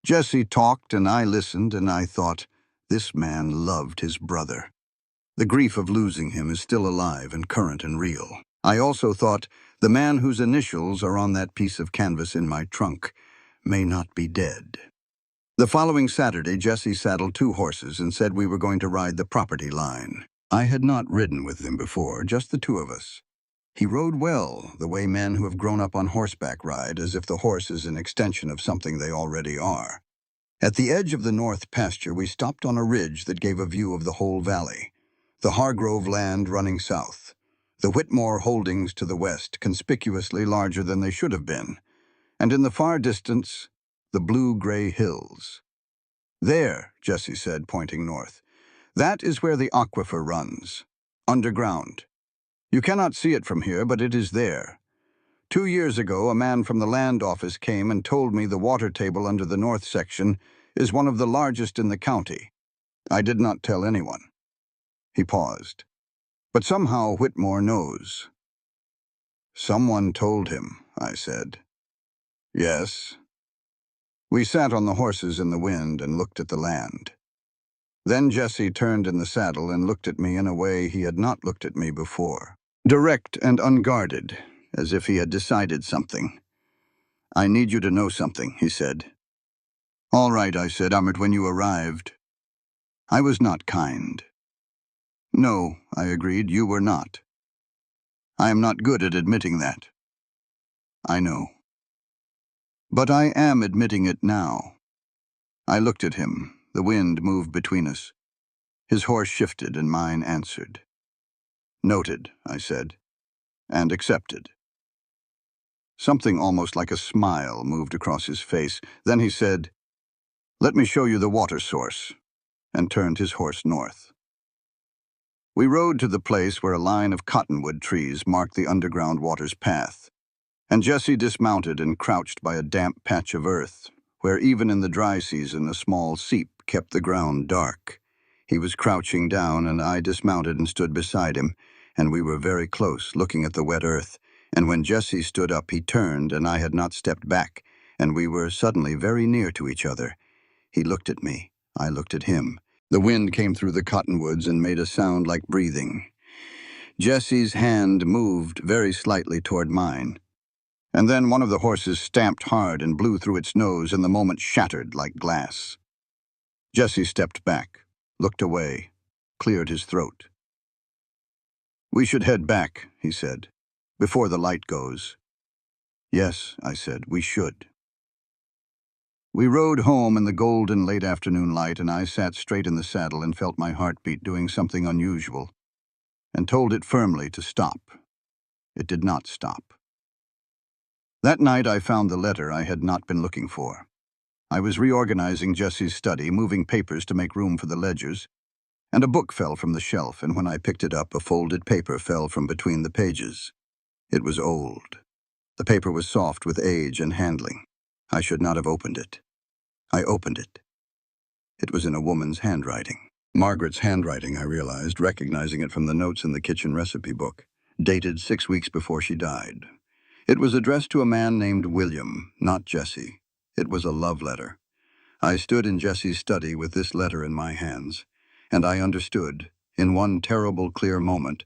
Jesse talked and I listened, and I thought, this man loved his brother. The grief of losing him is still alive and current and real. I also thought, the man whose initials are on that piece of canvas in my trunk may not be dead. The following Saturday, Jesse saddled 2 horses and said we were going to ride the property line. I had not ridden with him before, just the 2 of us. He rode well, the way men who have grown up on horseback ride, as if the horse is an extension of something they already are. At the edge of the north pasture, we stopped on a ridge that gave a view of the whole valley. The Hargrove land running south. The Whitmore holdings to the west, conspicuously larger than they should have been. And in the far distance, the blue-gray hills. There, Jesse said, pointing north. That is where the aquifer runs. Underground. You cannot see it from here, but it is there. 2 years ago, a man from the land office came and told me the water table under the north section is one of the largest in the county. I did not tell anyone. He paused. But somehow Whitmore knows. Someone told him, I said. Yes. We sat on the horses in the wind and looked at the land. Then Jesse turned in the saddle and looked at me in a way he had not looked at me before. Direct and unguarded, as if he had decided something. I need you to know something, he said. All right, I said, when you arrived. I was not kind. No, I agreed, you were not. I am not good at admitting that. I know. But I am admitting it now. I looked at him. The wind moved between us. His horse shifted and mine answered. Noted, I said, and accepted. Something almost like a smile moved across his face. Then he said, Let me show you the water source, and turned his horse north. We rode to the place where a line of cottonwood trees marked the underground water's path, and Jesse dismounted and crouched by a damp patch of earth, where even in the dry season a small seep kept the ground dark. He was crouching down, and I dismounted and stood beside him, and we were very close, looking at the wet earth, and when Jesse stood up he turned, and I had not stepped back, and we were suddenly very near to each other. He looked at me, I looked at him. The wind came through the cottonwoods and made a sound like breathing. Jesse's hand moved very slightly toward mine, and then one of the horses stamped hard and blew through its nose, and the moment shattered like glass. Jesse stepped back, looked away, cleared his throat. We should head back, he said, before the light goes. Yes, I said, we should. We rode home in the golden late afternoon light, and I sat straight in the saddle and felt my heartbeat doing something unusual, and told it firmly to stop. It did not stop. That night I found the letter I had not been looking for. I was reorganizing Jesse's study, moving papers to make room for the ledgers, and a book fell from the shelf, and when I picked it up, a folded paper fell from between the pages. It was old. The paper was soft with age and handling. I should not have opened it. I opened it. It was in a woman's handwriting. Margaret's handwriting, I realized, recognizing it from the notes in the kitchen recipe book, dated 6 weeks before she died. It was addressed to a man named William, not Jesse. It was a love letter. I stood in Jesse's study with this letter in my hands, and I understood, in one terrible clear moment,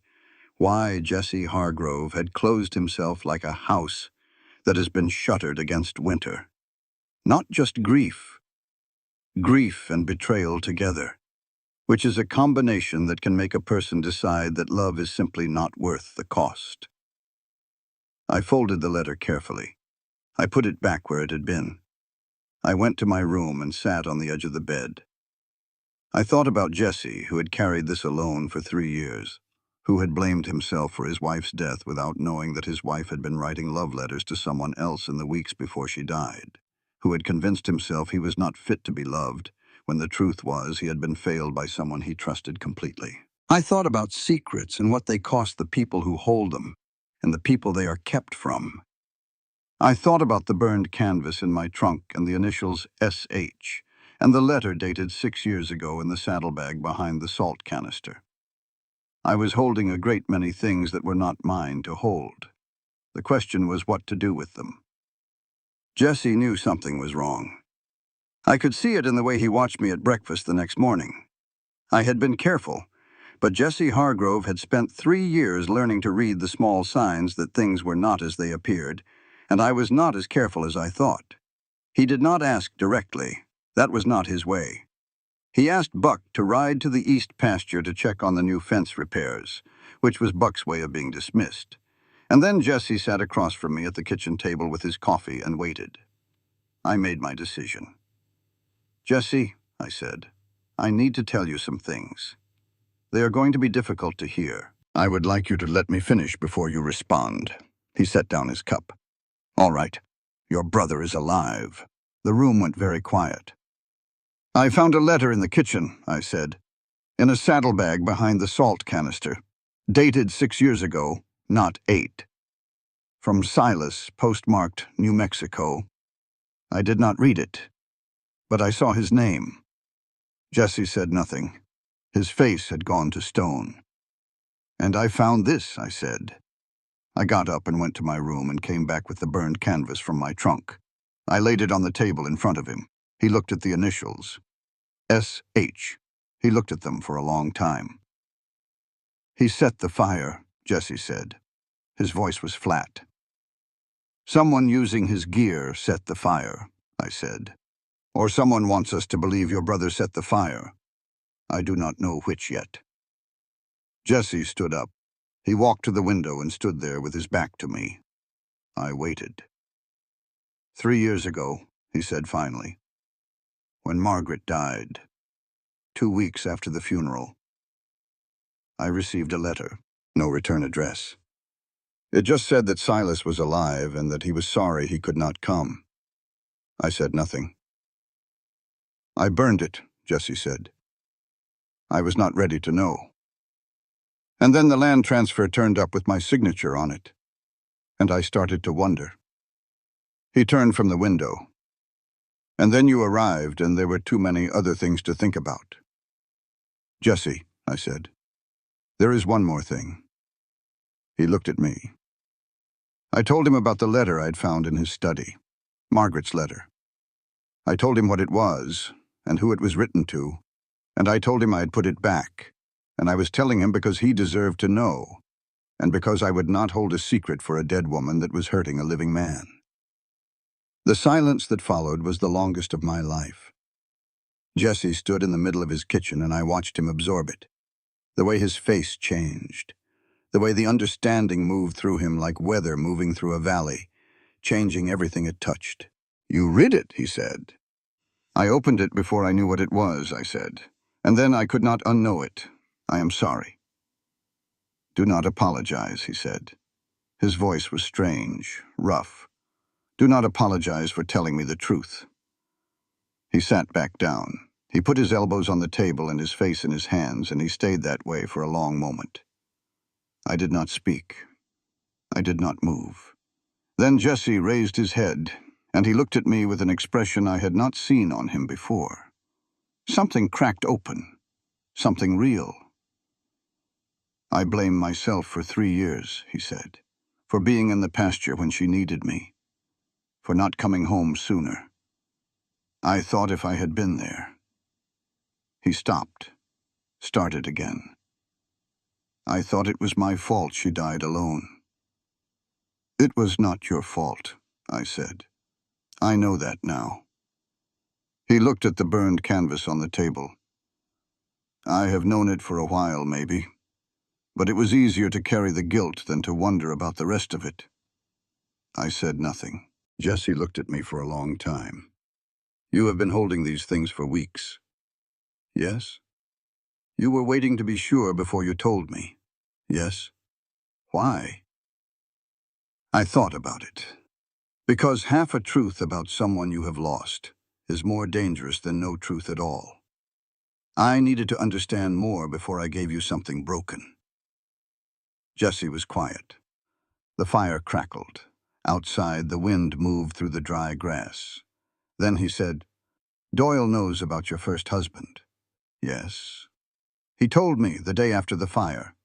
why Jesse Hargrove had closed himself like a house that has been shuttered against winter. Not just grief and betrayal together, which is a combination that can make a person decide that love is simply not worth the cost. I folded the letter carefully. I put it back where it had been. I went to my room and sat on the edge of the bed. I thought about Jesse, who had carried this alone for 3 years, who had blamed himself for his wife's death without knowing that his wife had been writing love letters to someone else in the weeks before she died, who had convinced himself he was not fit to be loved, when the truth was he had been failed by someone he trusted completely. I thought about secrets and what they cost the people who hold them, and the people they are kept from. I thought about the burned canvas in my trunk and the initials S.H., and the letter dated 6 years ago in the saddlebag behind the salt canister. I was holding a great many things that were not mine to hold. The question was what to do with them. Jesse knew something was wrong. I could see it in the way he watched me at breakfast the next morning. I had been careful, but Jesse Hargrove had spent 3 years learning to read the small signs that things were not as they appeared, and I was not as careful as I thought. He did not ask directly. That was not his way. He asked Buck to ride to the east pasture to check on the new fence repairs, which was Buck's way of being dismissed. And then Jesse sat across from me at the kitchen table with his coffee and waited. I made my decision. "Jesse," I said, "I need to tell you some things. They are going to be difficult to hear. I would like you to let me finish before you respond." He set down his cup. "All right. Your brother is alive." The room went very quiet. "I found a letter in the kitchen," I said, "in a saddlebag behind the salt canister. Dated 6 years ago, not 8. From Silas, postmarked New Mexico. I did not read it, but I saw his name." Jesse said nothing. His face had gone to stone. "And I found this," I said. I got up and went to my room and came back with the burned canvas from my trunk. I laid it on the table in front of him. He looked at the initials. S.H. He looked at them for a long time. "He set the fire," Jesse said. His voice was flat. "Someone using his gear set the fire," I said. "Or someone wants us to believe your brother set the fire. I do not know which yet." Jesse stood up. He walked to the window and stood there with his back to me. I waited. "3 years ago," he said finally, "when Margaret died, 2 weeks after the funeral, I received a letter, no return address. It just said that Silas was alive and that he was sorry he could not come." I said nothing. "I burned it," Jesse said. "I was not ready to know. And then the land transfer turned up with my signature on it, and I started to wonder." He turned from the window. "And then you arrived, and there were too many other things to think about." "Jesse," I said, "there is one more thing." He looked at me. I told him about the letter I'd found in his study, Margaret's letter. I told him what it was, and who it was written to, and I told him I had put it back, and I was telling him because he deserved to know, and because I would not hold a secret for a dead woman that was hurting a living man. The silence that followed was the longest of my life. Jesse stood in the middle of his kitchen, and I watched him absorb it. The way his face changed, the way the understanding moved through him like weather moving through a valley, changing everything it touched. "You read it," he said. "I opened it before I knew what it was," I said, "and then I could not unknow it. I am sorry." "Do not apologize," he said. His voice was strange, rough. "Do not apologize for telling me the truth." He sat back down. He put his elbows on the table and his face in his hands, and he stayed that way for a long moment. I did not speak. I did not move. Then Jesse raised his head, and he looked at me with an expression I had not seen on him before. Something cracked open. Something real. "I blame myself for 3 years," he said, "for being in the pasture when she needed me, for not coming home sooner. I thought if I had been there." He stopped, started again. "I thought it was my fault she died alone." "It was not your fault," I said. "I know that now." He looked at the burned canvas on the table. "I have known it for a while, maybe, but it was easier to carry the guilt than to wonder about the rest of it." I said nothing. Jesse looked at me for a long time. "You have been holding these things for weeks." "Yes." "You were waiting to be sure before you told me." "Yes." "Why?" I thought about it. Because half a truth about someone you have lost is more dangerous than no truth at all. I needed to understand more before I gave you something broken." Jesse was quiet. The fire crackled. Outside, the wind moved through the dry grass. Then he said, "Doyle knows about your first husband." "Yes." "He told me the day after the fire.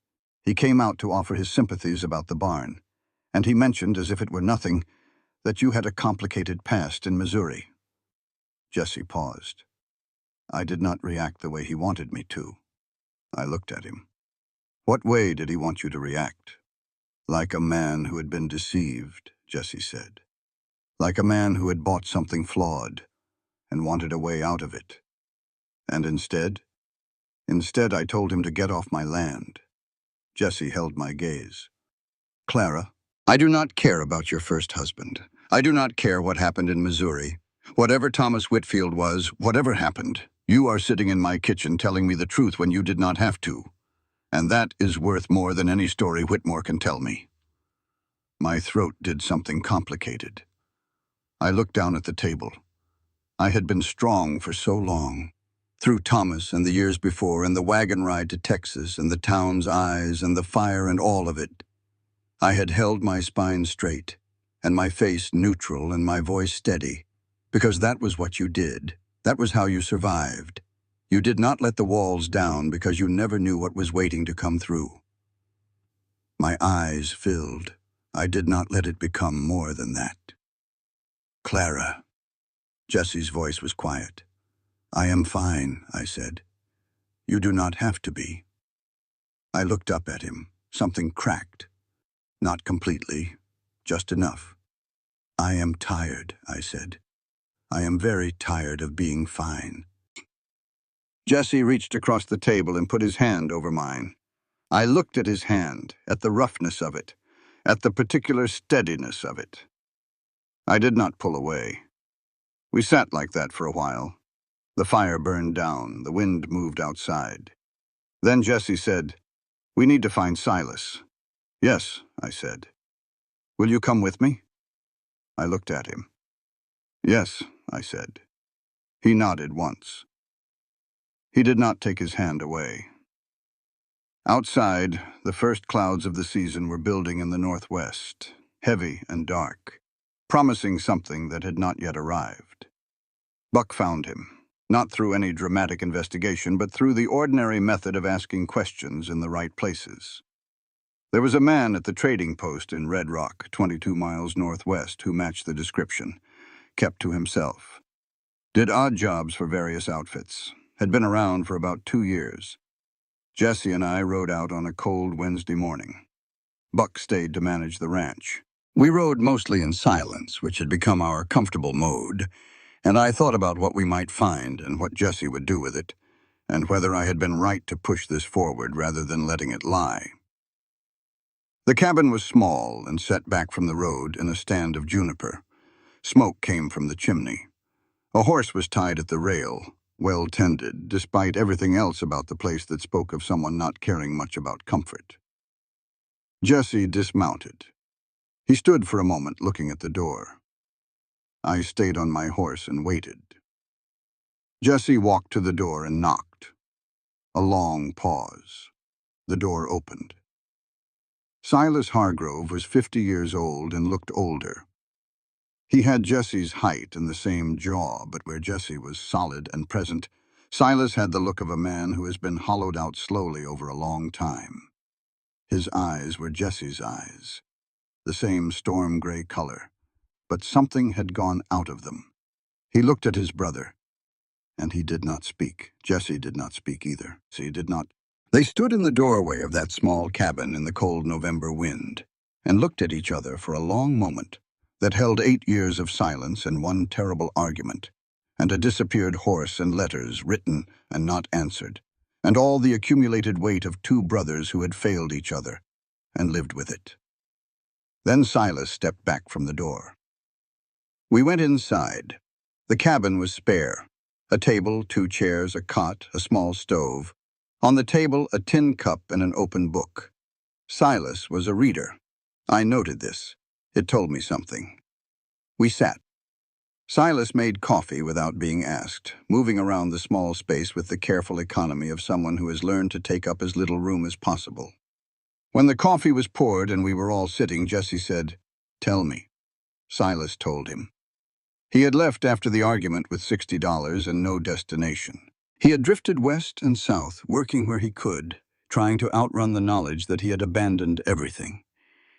He came out to offer his sympathies about the barn, and he mentioned, as if it were nothing, that you had a complicated past in Missouri." Jesse paused. I did not react the way he wanted me to. I looked at him. "What way did he want you to react?" "Like a man who had been deceived," Jesse said. "Like a man who had bought something flawed and wanted a way out of it. And instead I told him to get off my land." Jesse held my gaze. "Clara," I do not care about your first husband. I do not care what happened in Missouri. Whatever Thomas Whitfield was, whatever happened, you are sitting in my kitchen telling me the truth when you did not have to. And that is worth more than any story Whitmore can tell me. My throat did something complicated. I looked down at the table. I had been strong for so long. Through Thomas and the years before and the wagon ride to Texas and the town's eyes and the fire and all of it, I had held my spine straight and my face neutral and my voice steady, because that was what you did. That was how you survived. You did not let the walls down because you never knew what was waiting to come through. My eyes filled. I did not let it become more than that. Clara. Jesse's voice was quiet. I am fine, I said. You do not have to be. I looked up at him. Something cracked. Not completely, just enough. I am tired, I said. I am very tired of being fine. Jesse reached across the table and put his hand over mine. I looked at his hand, at the roughness of it, at the particular steadiness of it. I did not pull away. We sat like that for a while. The fire burned down, the wind moved outside. Then Jesse said, "We need to find Silas." "Yes," I said. "Will you come with me?" I looked at him. "Yes," I said. He nodded once. He did not take his hand away. Outside, the first clouds of the season were building in the northwest, heavy and dark, promising something that had not yet arrived. Buck found him, not through any dramatic investigation, but through the ordinary method of asking questions in the right places. There was a man at the trading post in Red Rock, 22 miles northwest, who matched the description, kept to himself. Did odd jobs for various outfits, had been around for about 2 years. Jesse and I rode out on a cold Wednesday morning. Buck stayed to manage the ranch. We rode mostly in silence, which had become our comfortable mode, and I thought about what we might find and what Jesse would do with it, and whether I had been right to push this forward rather than letting it lie. The cabin was small and set back from the road in a stand of juniper. Smoke came from the chimney. A horse was tied at the rail, well tended, despite everything else about the place that spoke of someone not caring much about comfort. Jesse dismounted. He stood for a moment looking at the door. I stayed on my horse and waited. Jesse walked to the door and knocked. A long pause. The door opened. Silas Hargrove was 50 years old and looked older. He had Jesse's height and the same jaw, but where Jesse was solid and present, Silas had the look of a man who has been hollowed out slowly over a long time. His eyes were Jesse's eyes, the same storm gray color, but something had gone out of them. He looked at his brother, and he did not speak. Jesse did not speak either. He did not. They stood in the doorway of that small cabin in the cold November wind and looked at each other for a long moment that held 8 years of silence and one terrible argument, and a disappeared horse and letters written and not answered, and all the accumulated weight of 2 brothers who had failed each other and lived with it. Then Silas stepped back from the door. We went inside. The cabin was spare. A table, 2 chairs, a cot, a small stove. On the table, a tin cup and an open book. Silas was a reader. I noted this. It told me something. We sat. Silas made coffee without being asked, moving around the small space with the careful economy of someone who has learned to take up as little room as possible. When the coffee was poured and we were all sitting, Jesse said, "Tell me." Silas told him. He had left after the argument with $60 and no destination. He had drifted west and south, working where he could, trying to outrun the knowledge that he had abandoned everything.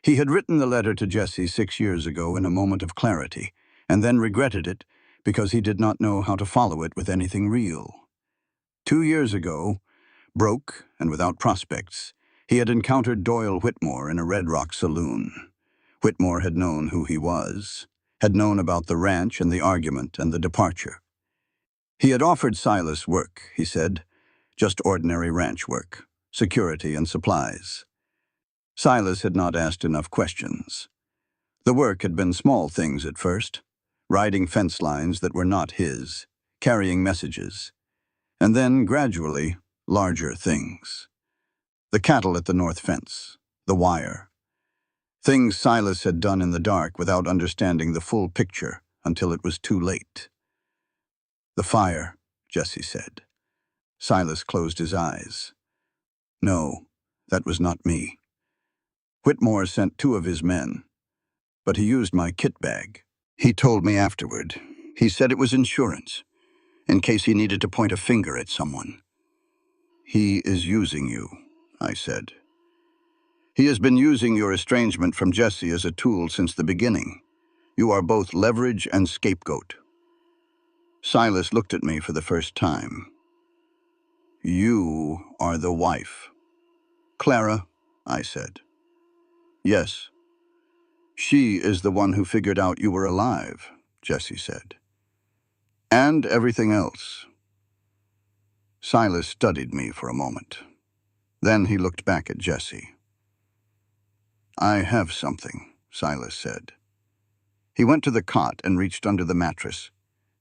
He had written the letter to Jesse 6 years ago in a moment of clarity, and then regretted it because he did not know how to follow it with anything real. 2 years ago, broke and without prospects, he had encountered Doyle Whitmore in a Red Rock saloon. Whitmore had known who he was, had known about the ranch and the argument and the departure. He had offered Silas work, he said, just ordinary ranch work, security and supplies. Silas had not asked enough questions. The work had been small things at first, riding fence lines that were not his, carrying messages, and then, gradually, larger things. The cattle at the north fence, the wire. Things Silas had done in the dark without understanding the full picture until it was too late. The fire, Jesse said. Silas closed his eyes. No, that was not me. Whitmore sent 2 of his men, but he used my kit bag. He told me afterward. He said it was insurance, in case he needed to point a finger at someone. He is using you, I said. He has been using your estrangement from Jesse as a tool since the beginning. You are both leverage and scapegoat. Silas looked at me for the first time. You are the wife. Clara, I said. Yes. She is the one who figured out you were alive, Jesse said. And everything else. Silas studied me for a moment. Then he looked back at Jesse. I have something, Silas said. He went to the cot and reached under the mattress,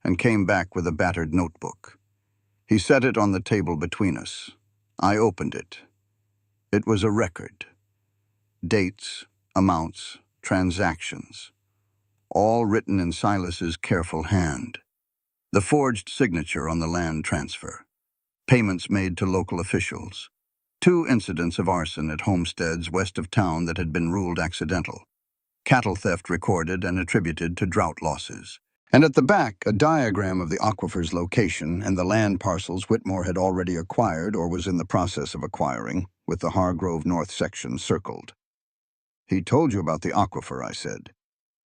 and came back with a battered notebook. He set it on the table between us. I opened it. It was a record. Dates, amounts, transactions, all written in Silas's careful hand. The forged signature on the land transfer. Payments made to local officials. 2 incidents of arson at homesteads west of town that had been ruled accidental. Cattle theft recorded and attributed to drought losses. And at the back, a diagram of the aquifer's location and the land parcels Whitmore had already acquired or was in the process of acquiring, with the Hargrove North section circled. He told you about the aquifer, I said.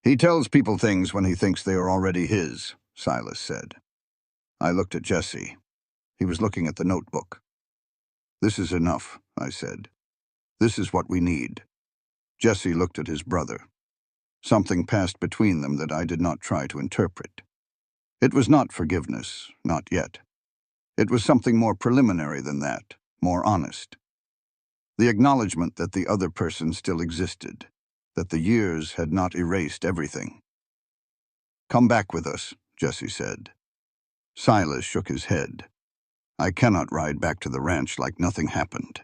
He tells people things when he thinks they are already his, Silas said. I looked at Jesse. He was looking at the notebook. This is enough, I said. This is what we need. Jesse looked at his brother. Something passed between them that I did not try to interpret. It was not forgiveness, not yet. It was something more preliminary than that, more honest. The acknowledgement that the other person still existed, that the years had not erased everything. Come back with us, Jesse said. Silas shook his head. I cannot ride back to the ranch like nothing happened.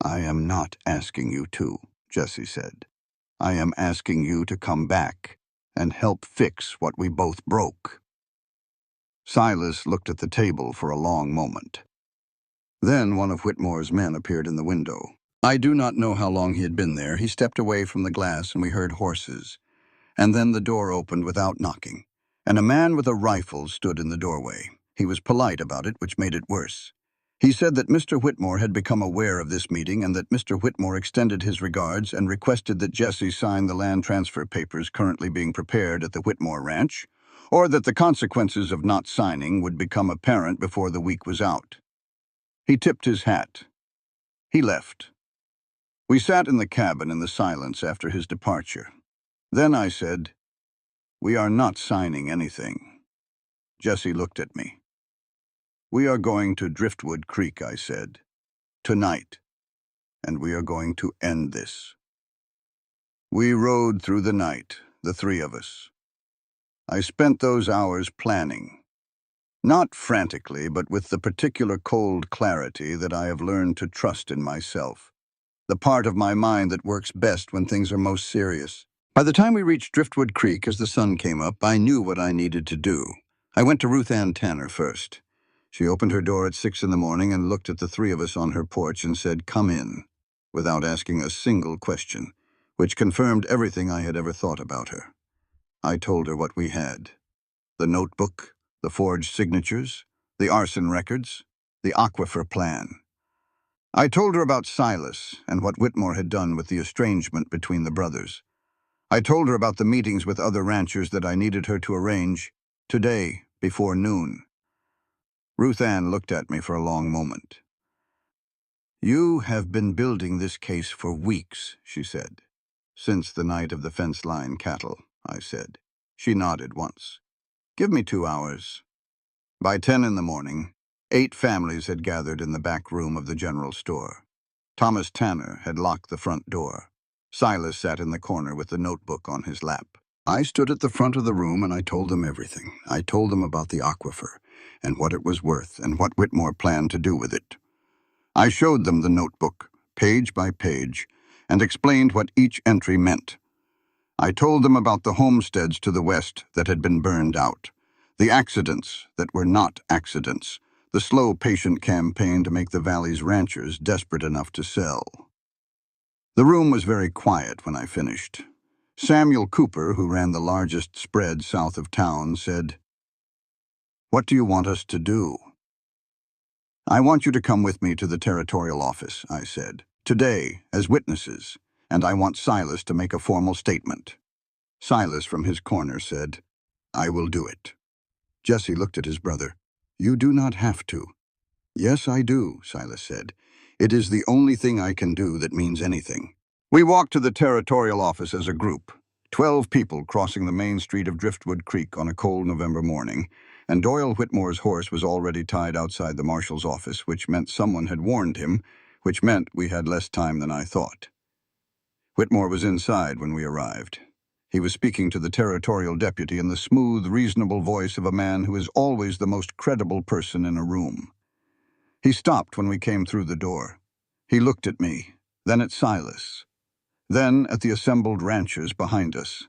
I am not asking you to, Jesse said. I am asking you to come back and help fix what we both broke. Silas looked at the table for a long moment. Then one of Whitmore's men appeared in the window. I do not know how long he had been there. He stepped away from the glass and we heard horses. And then the door opened without knocking, and a man with a rifle stood in the doorway. He was polite about it, which made it worse. He said that Mr. Whitmore had become aware of this meeting and that Mr. Whitmore extended his regards and requested that Jesse sign the land transfer papers currently being prepared at the Whitmore Ranch, or that the consequences of not signing would become apparent before the week was out. He tipped his hat. He left. We sat in the cabin in the silence after his departure. Then I said, "We are not signing anything." Jesse looked at me. "We are going to Driftwood Creek," I said, "tonight, and we are going to end this." We rode through the night, the 3 of us. I spent those hours planning, not frantically, but with the particular cold clarity that I have learned to trust in myself, the part of my mind that works best when things are most serious. By the time we reached Driftwood Creek as the sun came up, I knew what I needed to do. I went to Ruth Ann Tanner first. She opened her door at 6 in the morning and looked at the 3 of us on her porch and said, "Come in," without asking a single question, which confirmed everything I had ever thought about her. I told her what we had. The notebook, the forged signatures, the arson records, the aquifer plan. I told her about Silas and what Whitmore had done with the estrangement between the brothers. I told her about the meetings with other ranchers that I needed her to arrange today before noon. Ruth Ann looked at me for a long moment. "You have been building this case for weeks," she said. "Since the night of the fence line cattle," I said. She nodded once. "Give me 2 hours." By 10 in the morning, 8 families had gathered in the back room of the general store. Thomas Tanner had locked the front door. Silas sat in the corner with the notebook on his lap. I stood at the front of the room and I told them everything. I told them about the aquifer and what it was worth and what Whitmore planned to do with it. I showed them the notebook, page by page, and explained what each entry meant. I told them about the homesteads to the west that had been burned out, the accidents that were not accidents, the slow, patient campaign to make the valley's ranchers desperate enough to sell. The room was very quiet when I finished. Samuel Cooper, who ran the largest spread south of town, said, "What do you want us to do?" "I want you to come with me to the territorial office," I said, "today, as witnesses, and I want Silas to make a formal statement." Silas, from his corner, said, "I will do it." Jesse looked at his brother. "You do not have to." "Yes, I do," Silas said. "It is the only thing I can do that means anything." We walked to the territorial office as a group, 12 people crossing the main street of Driftwood Creek on a cold November morning, and Doyle Whitmore's horse was already tied outside the marshal's office, which meant someone had warned him, which meant we had less time than I thought. Whitmore was inside when we arrived. He was speaking to the territorial deputy in the smooth, reasonable voice of a man who is always the most credible person in a room. He stopped when we came through the door. He looked at me, then at Silas, then at the assembled ranchers behind us.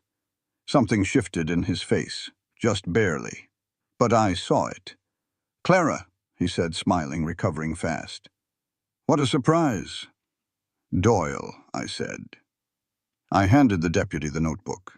Something shifted in his face, just barely. But I saw it. "Clara," he said, smiling, recovering fast. "What a surprise." "Doyle," I said. I handed the deputy the notebook.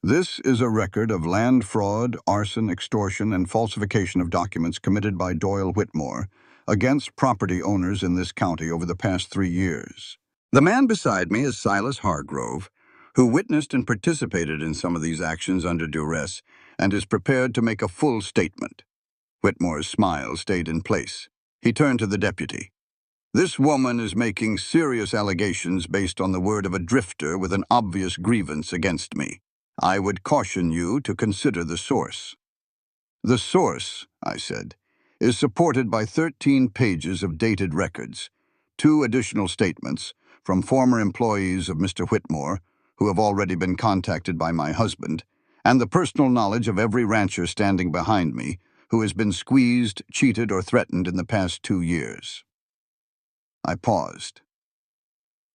"This is a record of land fraud, arson, extortion, and falsification of documents committed by Doyle Whitmore against property owners in this county over the past 3 years. The man beside me is Silas Hargrove, who witnessed and participated in some of these actions under duress and is prepared to make a full statement." Whitmore's smile stayed in place. He turned to the deputy. "This woman is making serious allegations based on the word of a drifter with an obvious grievance against me. I would caution you to consider the source." "The source," I said, "is supported by 13 pages of dated records, 2 additional statements from former employees of Mr. Whitmore, who have already been contacted by my husband, and the personal knowledge of every rancher standing behind me who has been squeezed, cheated, or threatened in the past 2 years." I paused.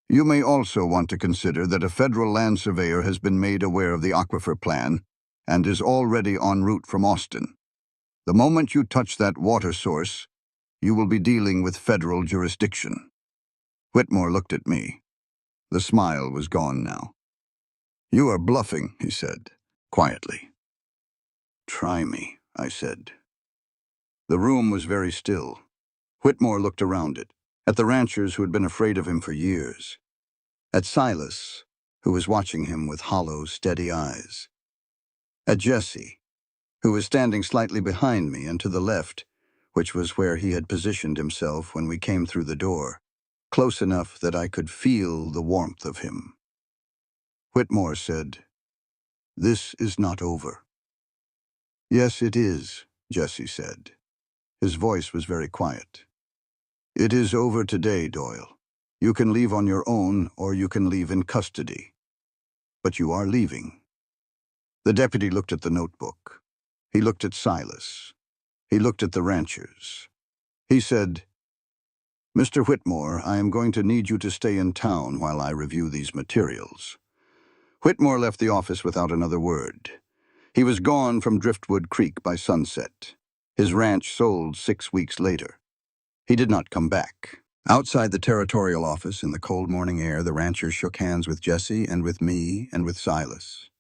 "You may also want to consider that a federal land surveyor has been made aware of the aquifer plan and is already en route from Austin. The moment you touch that water source, you will be dealing with federal jurisdiction." Whitmore looked at me. The smile was gone now. "You are bluffing," he said, quietly. "Try me," I said. The room was very still. Whitmore looked around it, at the ranchers who had been afraid of him for years, at Silas, who was watching him with hollow, steady eyes, at Jesse, who was standing slightly behind me and to the left, which was where he had positioned himself when we came through the door, close enough that I could feel the warmth of him. Whitmore said, "This is not over." "Yes, it is," Jesse said. His voice was very quiet. "It is over today, Doyle. You can leave on your own or you can leave in custody. But you are leaving." The deputy looked at the notebook. He looked at Silas. He looked at the ranchers. He said, "Mr. Whitmore, I am going to need you to stay in town while I review these materials." Whitmore left the office without another word. He was gone from Driftwood Creek by sunset. His ranch sold 6 weeks later. He did not come back. Outside the territorial office, in the cold morning air, the ranchers shook hands with Jesse and with me and with Silas.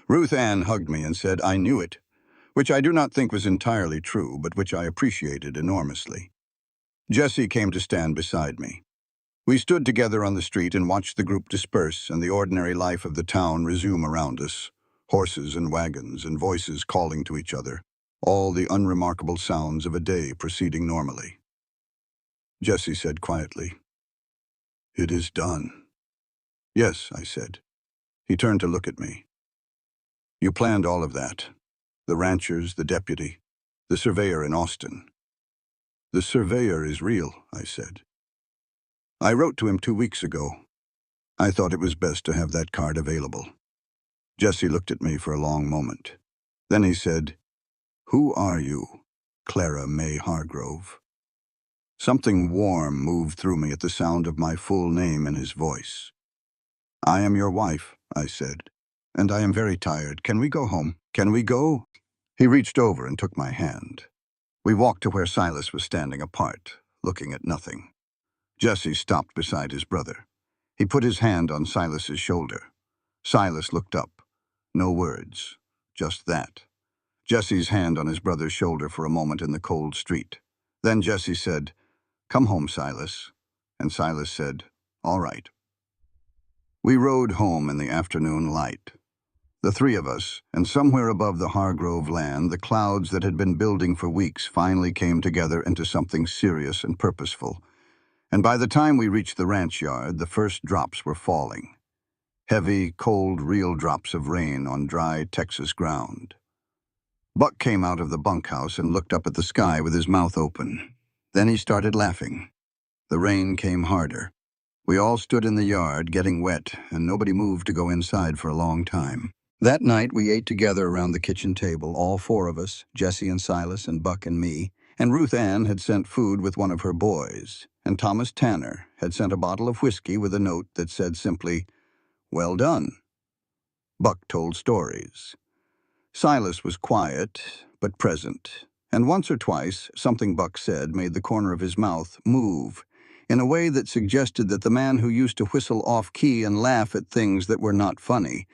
Ruth Ann hugged me and said, "I knew it," which I do not think was entirely true, but which I appreciated enormously. Jesse came to stand beside me. We stood together on the street and watched the group disperse and the ordinary life of the town resume around us. Horses and wagons and voices calling to each other, all the unremarkable sounds of a day proceeding normally. Jesse said quietly, "It is done." "Yes," I said. He turned to look at me. "You planned all of that. The ranchers, the deputy, the surveyor in Austin." "The surveyor is real," I said. "I wrote to him 2 weeks ago. I thought it was best to have that card available. Jesse looked at me for a long moment. Then he said, "Who are you, Clara May Hargrove?" Something warm moved through me at the sound of my full name in his voice. "I am your wife," I said, "and I am very tired. Can we go home? Can we go?" He reached over and took my hand. We walked to where Silas was standing apart, looking at nothing. Jesse stopped beside his brother. He put his hand on Silas's shoulder. Silas looked up. No words, just that. Jesse's hand on his brother's shoulder for a moment in the cold street. Then Jesse said, "Come home, Silas." And Silas said, "All right." We rode home in the afternoon light. The three of us, and somewhere above the Hargrove land, the clouds that had been building for weeks finally came together into something serious and purposeful. And by the time we reached the ranch yard, the first drops were falling. Heavy, cold, real drops of rain on dry Texas ground. Buck came out of the bunkhouse and looked up at the sky with his mouth open. Then he started laughing. The rain came harder. We all stood in the yard, getting wet, and nobody moved to go inside for a long time. That night, we ate together around the kitchen table, all four of us, Jesse and Silas and Buck and me, and Ruth Ann had sent food with one of her boys, and Thomas Tanner had sent a bottle of whiskey with a note that said simply, "Well done." Buck told stories. Silas was quiet, but present, and once or twice something Buck said made the corner of his mouth move in a way that suggested that the man who used to whistle off-key and laugh at things that were not funny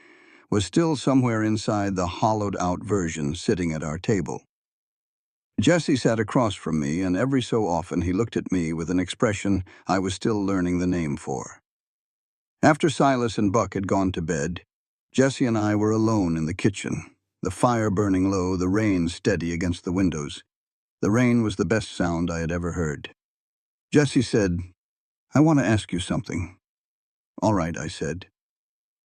was still somewhere inside the hollowed-out version sitting at our table. Jesse sat across from me, and every so often he looked at me with an expression I was still learning the name for. After Silas and Buck had gone to bed, Jesse and I were alone in the kitchen, the fire burning low, the rain steady against the windows. The rain was the best sound I had ever heard. Jesse said, "I want to ask you something." "All right," I said.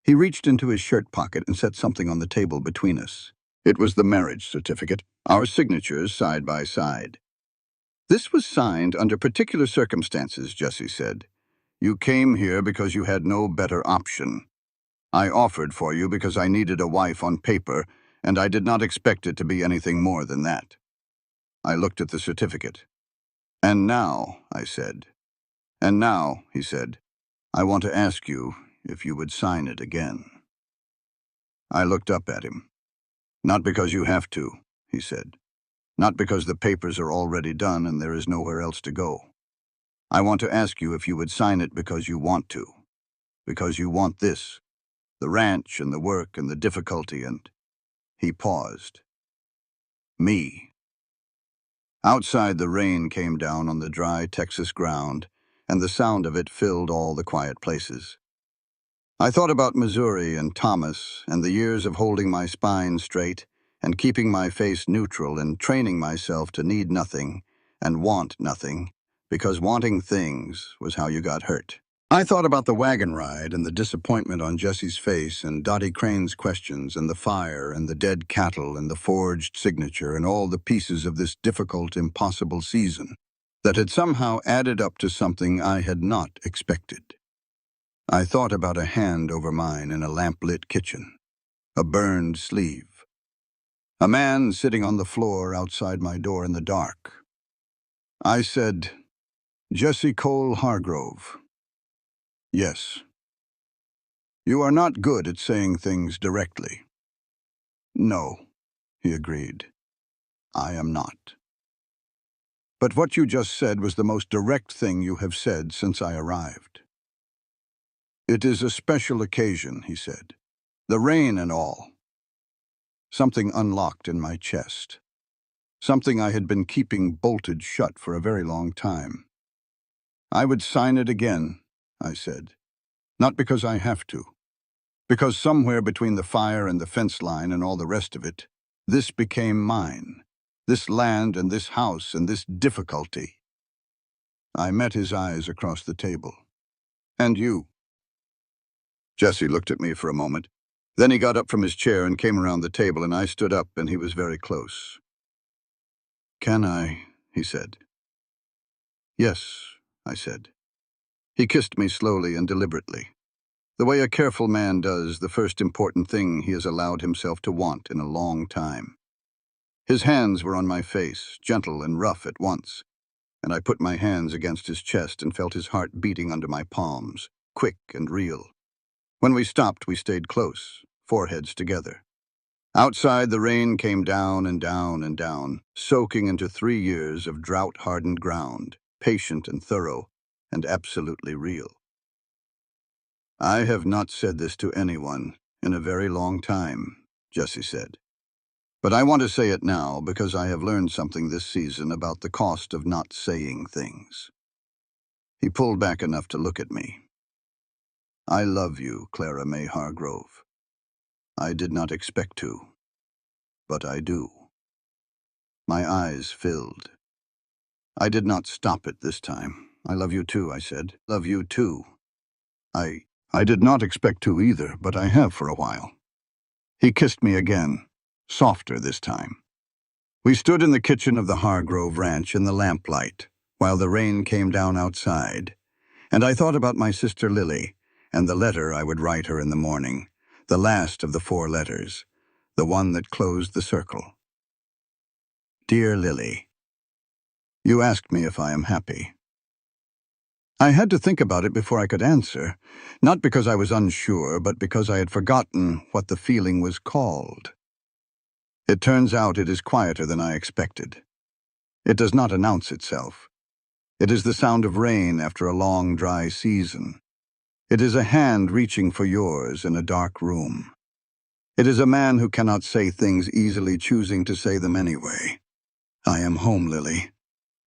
He reached into his shirt pocket and set something on the table between us. It was the marriage certificate, our signatures side by side. "This was signed under particular circumstances," Jesse said. "You came here because you had no better option. I offered for you because I needed a wife on paper, and I did not expect it to be anything more than that." I looked at the certificate. "And now," I said. "And now," he said, "I want to ask you if you would sign it again." I looked up at him. "Not because you have to," he said. "Not because the papers are already done and there is nowhere else to go. I want to ask you if you would sign it because you want to. Because you want this, the ranch and the work and the difficulty and—" He paused. "Me." Outside, the rain came down on the dry Texas ground, and the sound of it filled all the quiet places. I thought about Missouri and Thomas and the years of holding my spine straight and keeping my face neutral and training myself to need nothing and want nothing, because wanting things was how you got hurt. I thought about the wagon ride and the disappointment on Jesse's face and Dottie Crane's questions and the fire and the dead cattle and the forged signature and all the pieces of this difficult, impossible season that had somehow added up to something I had not expected. I thought about a hand over mine in a lamp-lit kitchen, a burned sleeve, a man sitting on the floor outside my door in the dark. I said, "Jesse Cole Hargrove." "Yes." "You are not good at saying things directly." "No," he agreed. "I am not. But what you just said was the most direct thing you have said since I arrived." "It is a special occasion," he said. "The rain and all." Something unlocked in my chest. Something I had been keeping bolted shut for a very long time. "I would sign it again," I said. "Not because I have to. Because somewhere between the fire and the fence line and all the rest of it, this became mine. This land and this house and this difficulty." I met his eyes across the table. "And you?" Jesse looked at me for a moment. Then he got up from his chair and came around the table, and I stood up, and he was very close. "Can I?" he said. "Yes," I said. He kissed me slowly and deliberately. The way a careful man does the first important thing he has allowed himself to want in a long time. His hands were on my face, gentle and rough at once, and I put my hands against his chest and felt his heart beating under my palms, quick and real. When we stopped, we stayed close, foreheads together. Outside, the rain came down and down and down, soaking into 3 years of drought-hardened ground, patient and thorough, and absolutely real. "I have not said this to anyone in a very long time," Jesse said. "But I want to say it now because I have learned something this season about the cost of not saying things." He pulled back enough to look at me. "I love you, Clara May Hargrove. I did not expect to, but I do." My eyes filled. I did not stop it this time. "I love you too," I said. "Love you too. I did not expect to either, but I have for a while." He kissed me again, softer this time. We stood in the kitchen of the Hargrove Ranch in the lamplight, while the rain came down outside, and I thought about my sister Lily and the letter I would write her in the morning, the last of the 4 letters, the one that closed the circle. "Dear Lily, you asked me if I am happy." I had to think about it before I could answer, not because I was unsure, but because I had forgotten what the feeling was called. It turns out it is quieter than I expected. It does not announce itself. It is the sound of rain after a long, dry season. It is a hand reaching for yours in a dark room. It is a man who cannot say things easily, choosing to say them anyway. "I am home, Lily.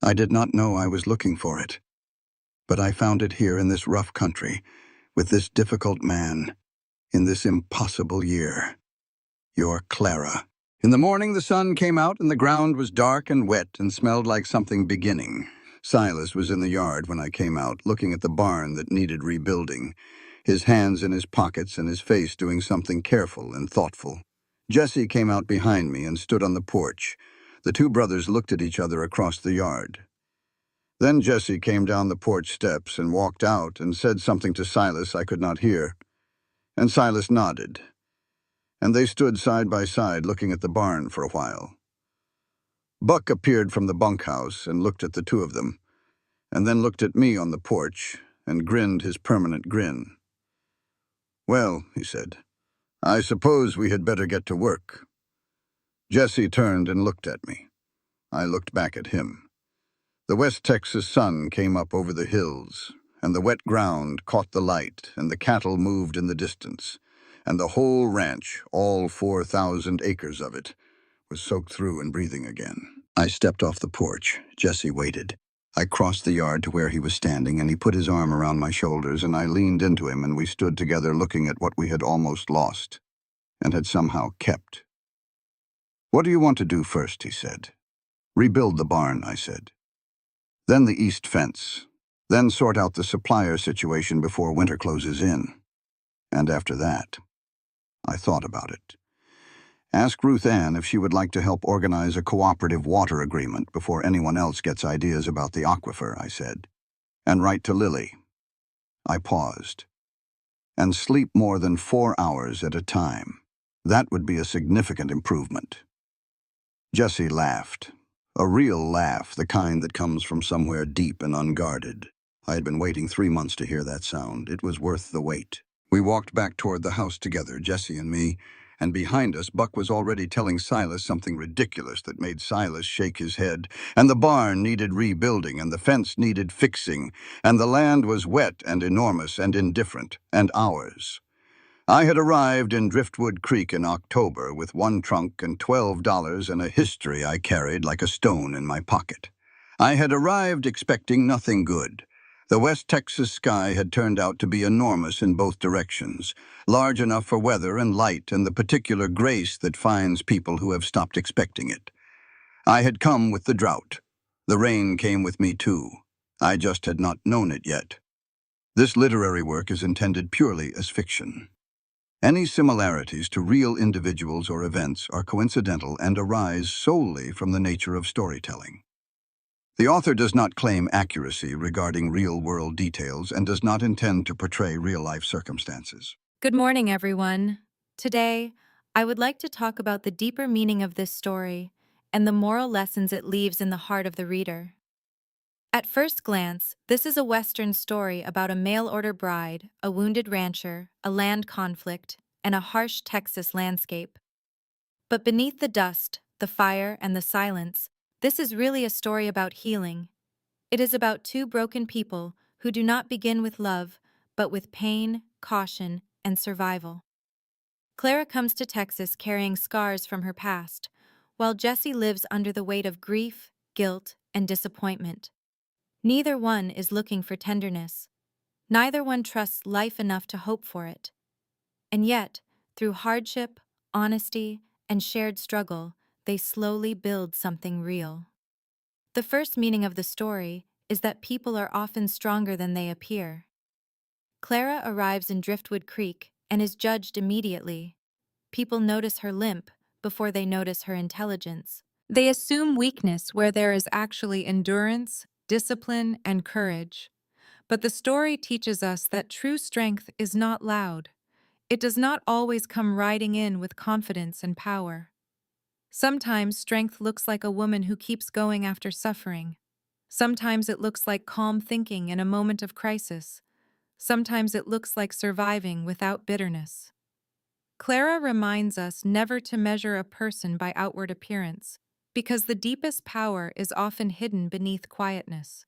I did not know I was looking for it. But I found it here in this rough country, with this difficult man, in this impossible year. Your Clara." In the morning the sun came out and the ground was dark and wet and smelled like something beginning. Silas was in the yard when I came out, looking at the barn that needed rebuilding, his hands in his pockets and his face doing something careful and thoughtful. Jesse came out behind me and stood on the porch. The 2 brothers looked at each other across the yard. Then Jesse came down the porch steps and walked out and said something to Silas I could not hear, and Silas nodded, and they stood side by side looking at the barn for a while. Buck appeared from the bunkhouse and looked at the 2 of them, and then looked at me on the porch and grinned his permanent grin. "Well," he said, "I suppose we had better get to work." Jesse turned and looked at me. I looked back at him. The West Texas sun came up over the hills, and the wet ground caught the light, and the cattle moved in the distance, and the whole ranch, all 4,000 acres of it, was soaked through and breathing again. I stepped off the porch. Jesse waited. I crossed the yard to where he was standing, and he put his arm around my shoulders, and I leaned into him, and we stood together looking at what we had almost lost, and had somehow kept. "What do you want to do first?" he said. "Rebuild the barn," I said. "Then the east fence. Then sort out the supplier situation before winter closes in. And after that." I thought about it. "Ask Ruth Ann if she would like to help organize a cooperative water agreement before anyone else gets ideas about the aquifer," I said. "And write to Lily." I paused. "And sleep more than 4 hours at a time. That would be a significant improvement." Jesse laughed. A real laugh, the kind that comes from somewhere deep and unguarded. I had been waiting 3 months to hear that sound. It was worth the wait. We walked back toward the house together, Jesse and me, and behind us Buck was already telling Silas something ridiculous that made Silas shake his head. And the barn needed rebuilding, and the fence needed fixing, and the land was wet and enormous and indifferent, and ours. I had arrived in Driftwood Creek in October with 1 trunk and $12 and a history I carried like a stone in my pocket. I had arrived expecting nothing good. The West Texas sky had turned out to be enormous in both directions, large enough for weather and light and the particular grace that finds people who have stopped expecting it. I had come with the drought. The rain came with me too. I just had not known it yet. This literary work is intended purely as fiction. Any similarities to real individuals or events are coincidental and arise solely from the nature of storytelling. The author does not claim accuracy regarding real-world details and does not intend to portray real-life circumstances. Good morning, everyone. Today, I would like to talk about the deeper meaning of this story and the moral lessons it leaves in the heart of the reader. At first glance, this is a Western story about a mail-order bride, a wounded rancher, a land conflict, and a harsh Texas landscape. But beneath the dust, the fire, and the silence, this is really a story about healing. It is about two broken people who do not begin with love, but with pain, caution, and survival. Clara comes to Texas carrying scars from her past, while Jesse lives under the weight of grief, guilt, and disappointment. Neither one is looking for tenderness. Neither one trusts life enough to hope for it. And yet, through hardship, honesty, and shared struggle, they slowly build something real. The first meaning of the story is that people are often stronger than they appear. Clara arrives in Driftwood Creek and is judged immediately. People notice her limp before they notice her intelligence. They assume weakness where there is actually endurance, discipline, and courage. But the story teaches us that true strength is not loud. It does not always come riding in with confidence and power. Sometimes strength looks like a woman who keeps going after suffering. Sometimes it looks like calm thinking in a moment of crisis. Sometimes it looks like surviving without bitterness. Clara reminds us never to measure a person by outward appearance, because the deepest power is often hidden beneath quietness.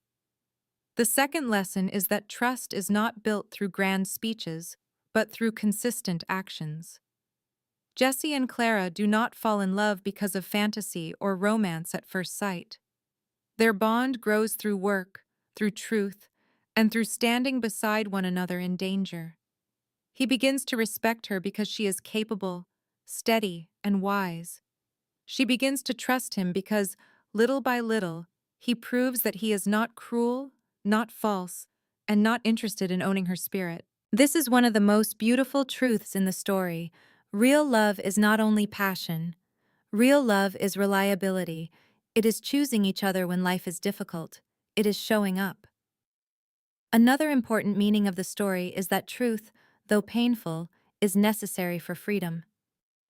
The second lesson is that trust is not built through grand speeches, but through consistent actions. Jesse and Clara do not fall in love because of fantasy or romance at first sight. Their bond grows through work, through truth, and through standing beside one another in danger. He begins to respect her because she is capable, steady, and wise. She begins to trust him because, little by little, he proves that he is not cruel, not false, and not interested in owning her spirit. This is one of the most beautiful truths in the story. Real love is not only passion. Real love is reliability. It is choosing each other when life is difficult. It is showing up. Another important meaning of the story is that truth, though painful, is necessary for freedom.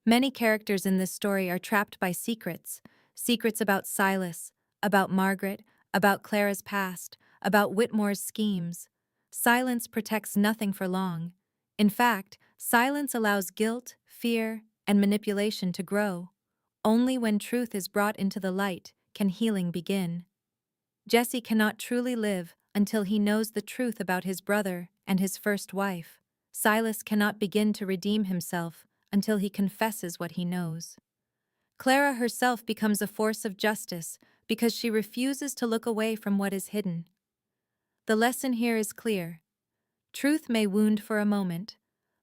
Many characters in this story are trapped by secrets. Secrets about Silas, about Margaret, about Clara's past, about Whitmore's schemes. Silence protects nothing for long. In fact, silence allows guilt, fear, and manipulation to grow. Only when truth is brought into the light can healing begin. Jesse cannot truly live until he knows the truth about his brother and his first wife. Silas cannot begin to redeem himself until he confesses what he knows. Clara herself becomes a force of justice because she refuses to look away from what is hidden. The lesson here is clear. Truth may wound for a moment,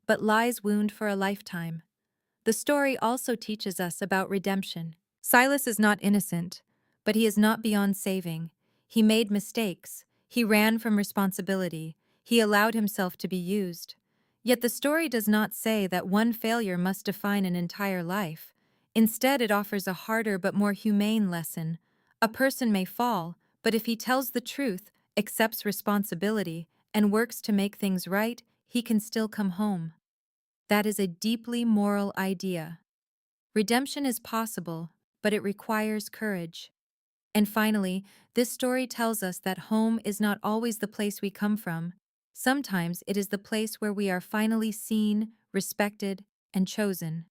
but lies wound for a lifetime. The story also teaches us about redemption. Silas is not innocent, but he is not beyond saving. He made mistakes. He ran from responsibility. He allowed himself to be used. Yet the story does not say that one failure must define an entire life. Instead, it offers a harder but more humane lesson. A person may fall, but if he tells the truth, accepts responsibility, and works to make things right, he can still come home. That is a deeply moral idea. Redemption is possible, but it requires courage. And finally, this story tells us that home is not always the place we come from. Sometimes it is the place where we are finally seen, respected, and chosen.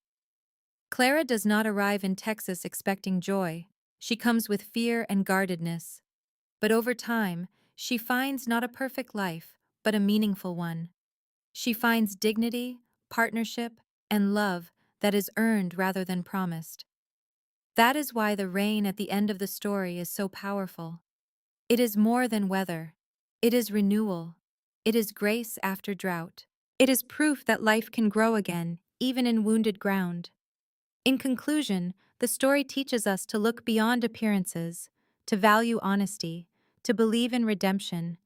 Clara does not arrive in Texas expecting joy. She comes with fear and guardedness. But over time, she finds not a perfect life, but a meaningful one. She finds dignity, partnership, and love that is earned rather than promised. That is why the rain at the end of the story is so powerful. It is more than weather. It is renewal. It is grace after drought. It is proof that life can grow again, even in wounded ground. In conclusion, the story teaches us to look beyond appearances, to value honesty, to believe in redemption,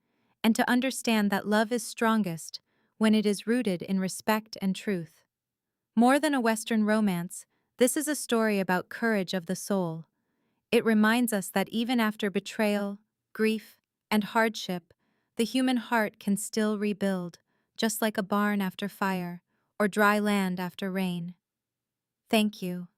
and to understand that love is strongest when it is rooted in respect and truth. More than a Western romance, this is a story about courage of the soul. It reminds us that even after betrayal, grief, and hardship, the human heart can still rebuild, just like a barn after fire or dry land after rain. Thank you.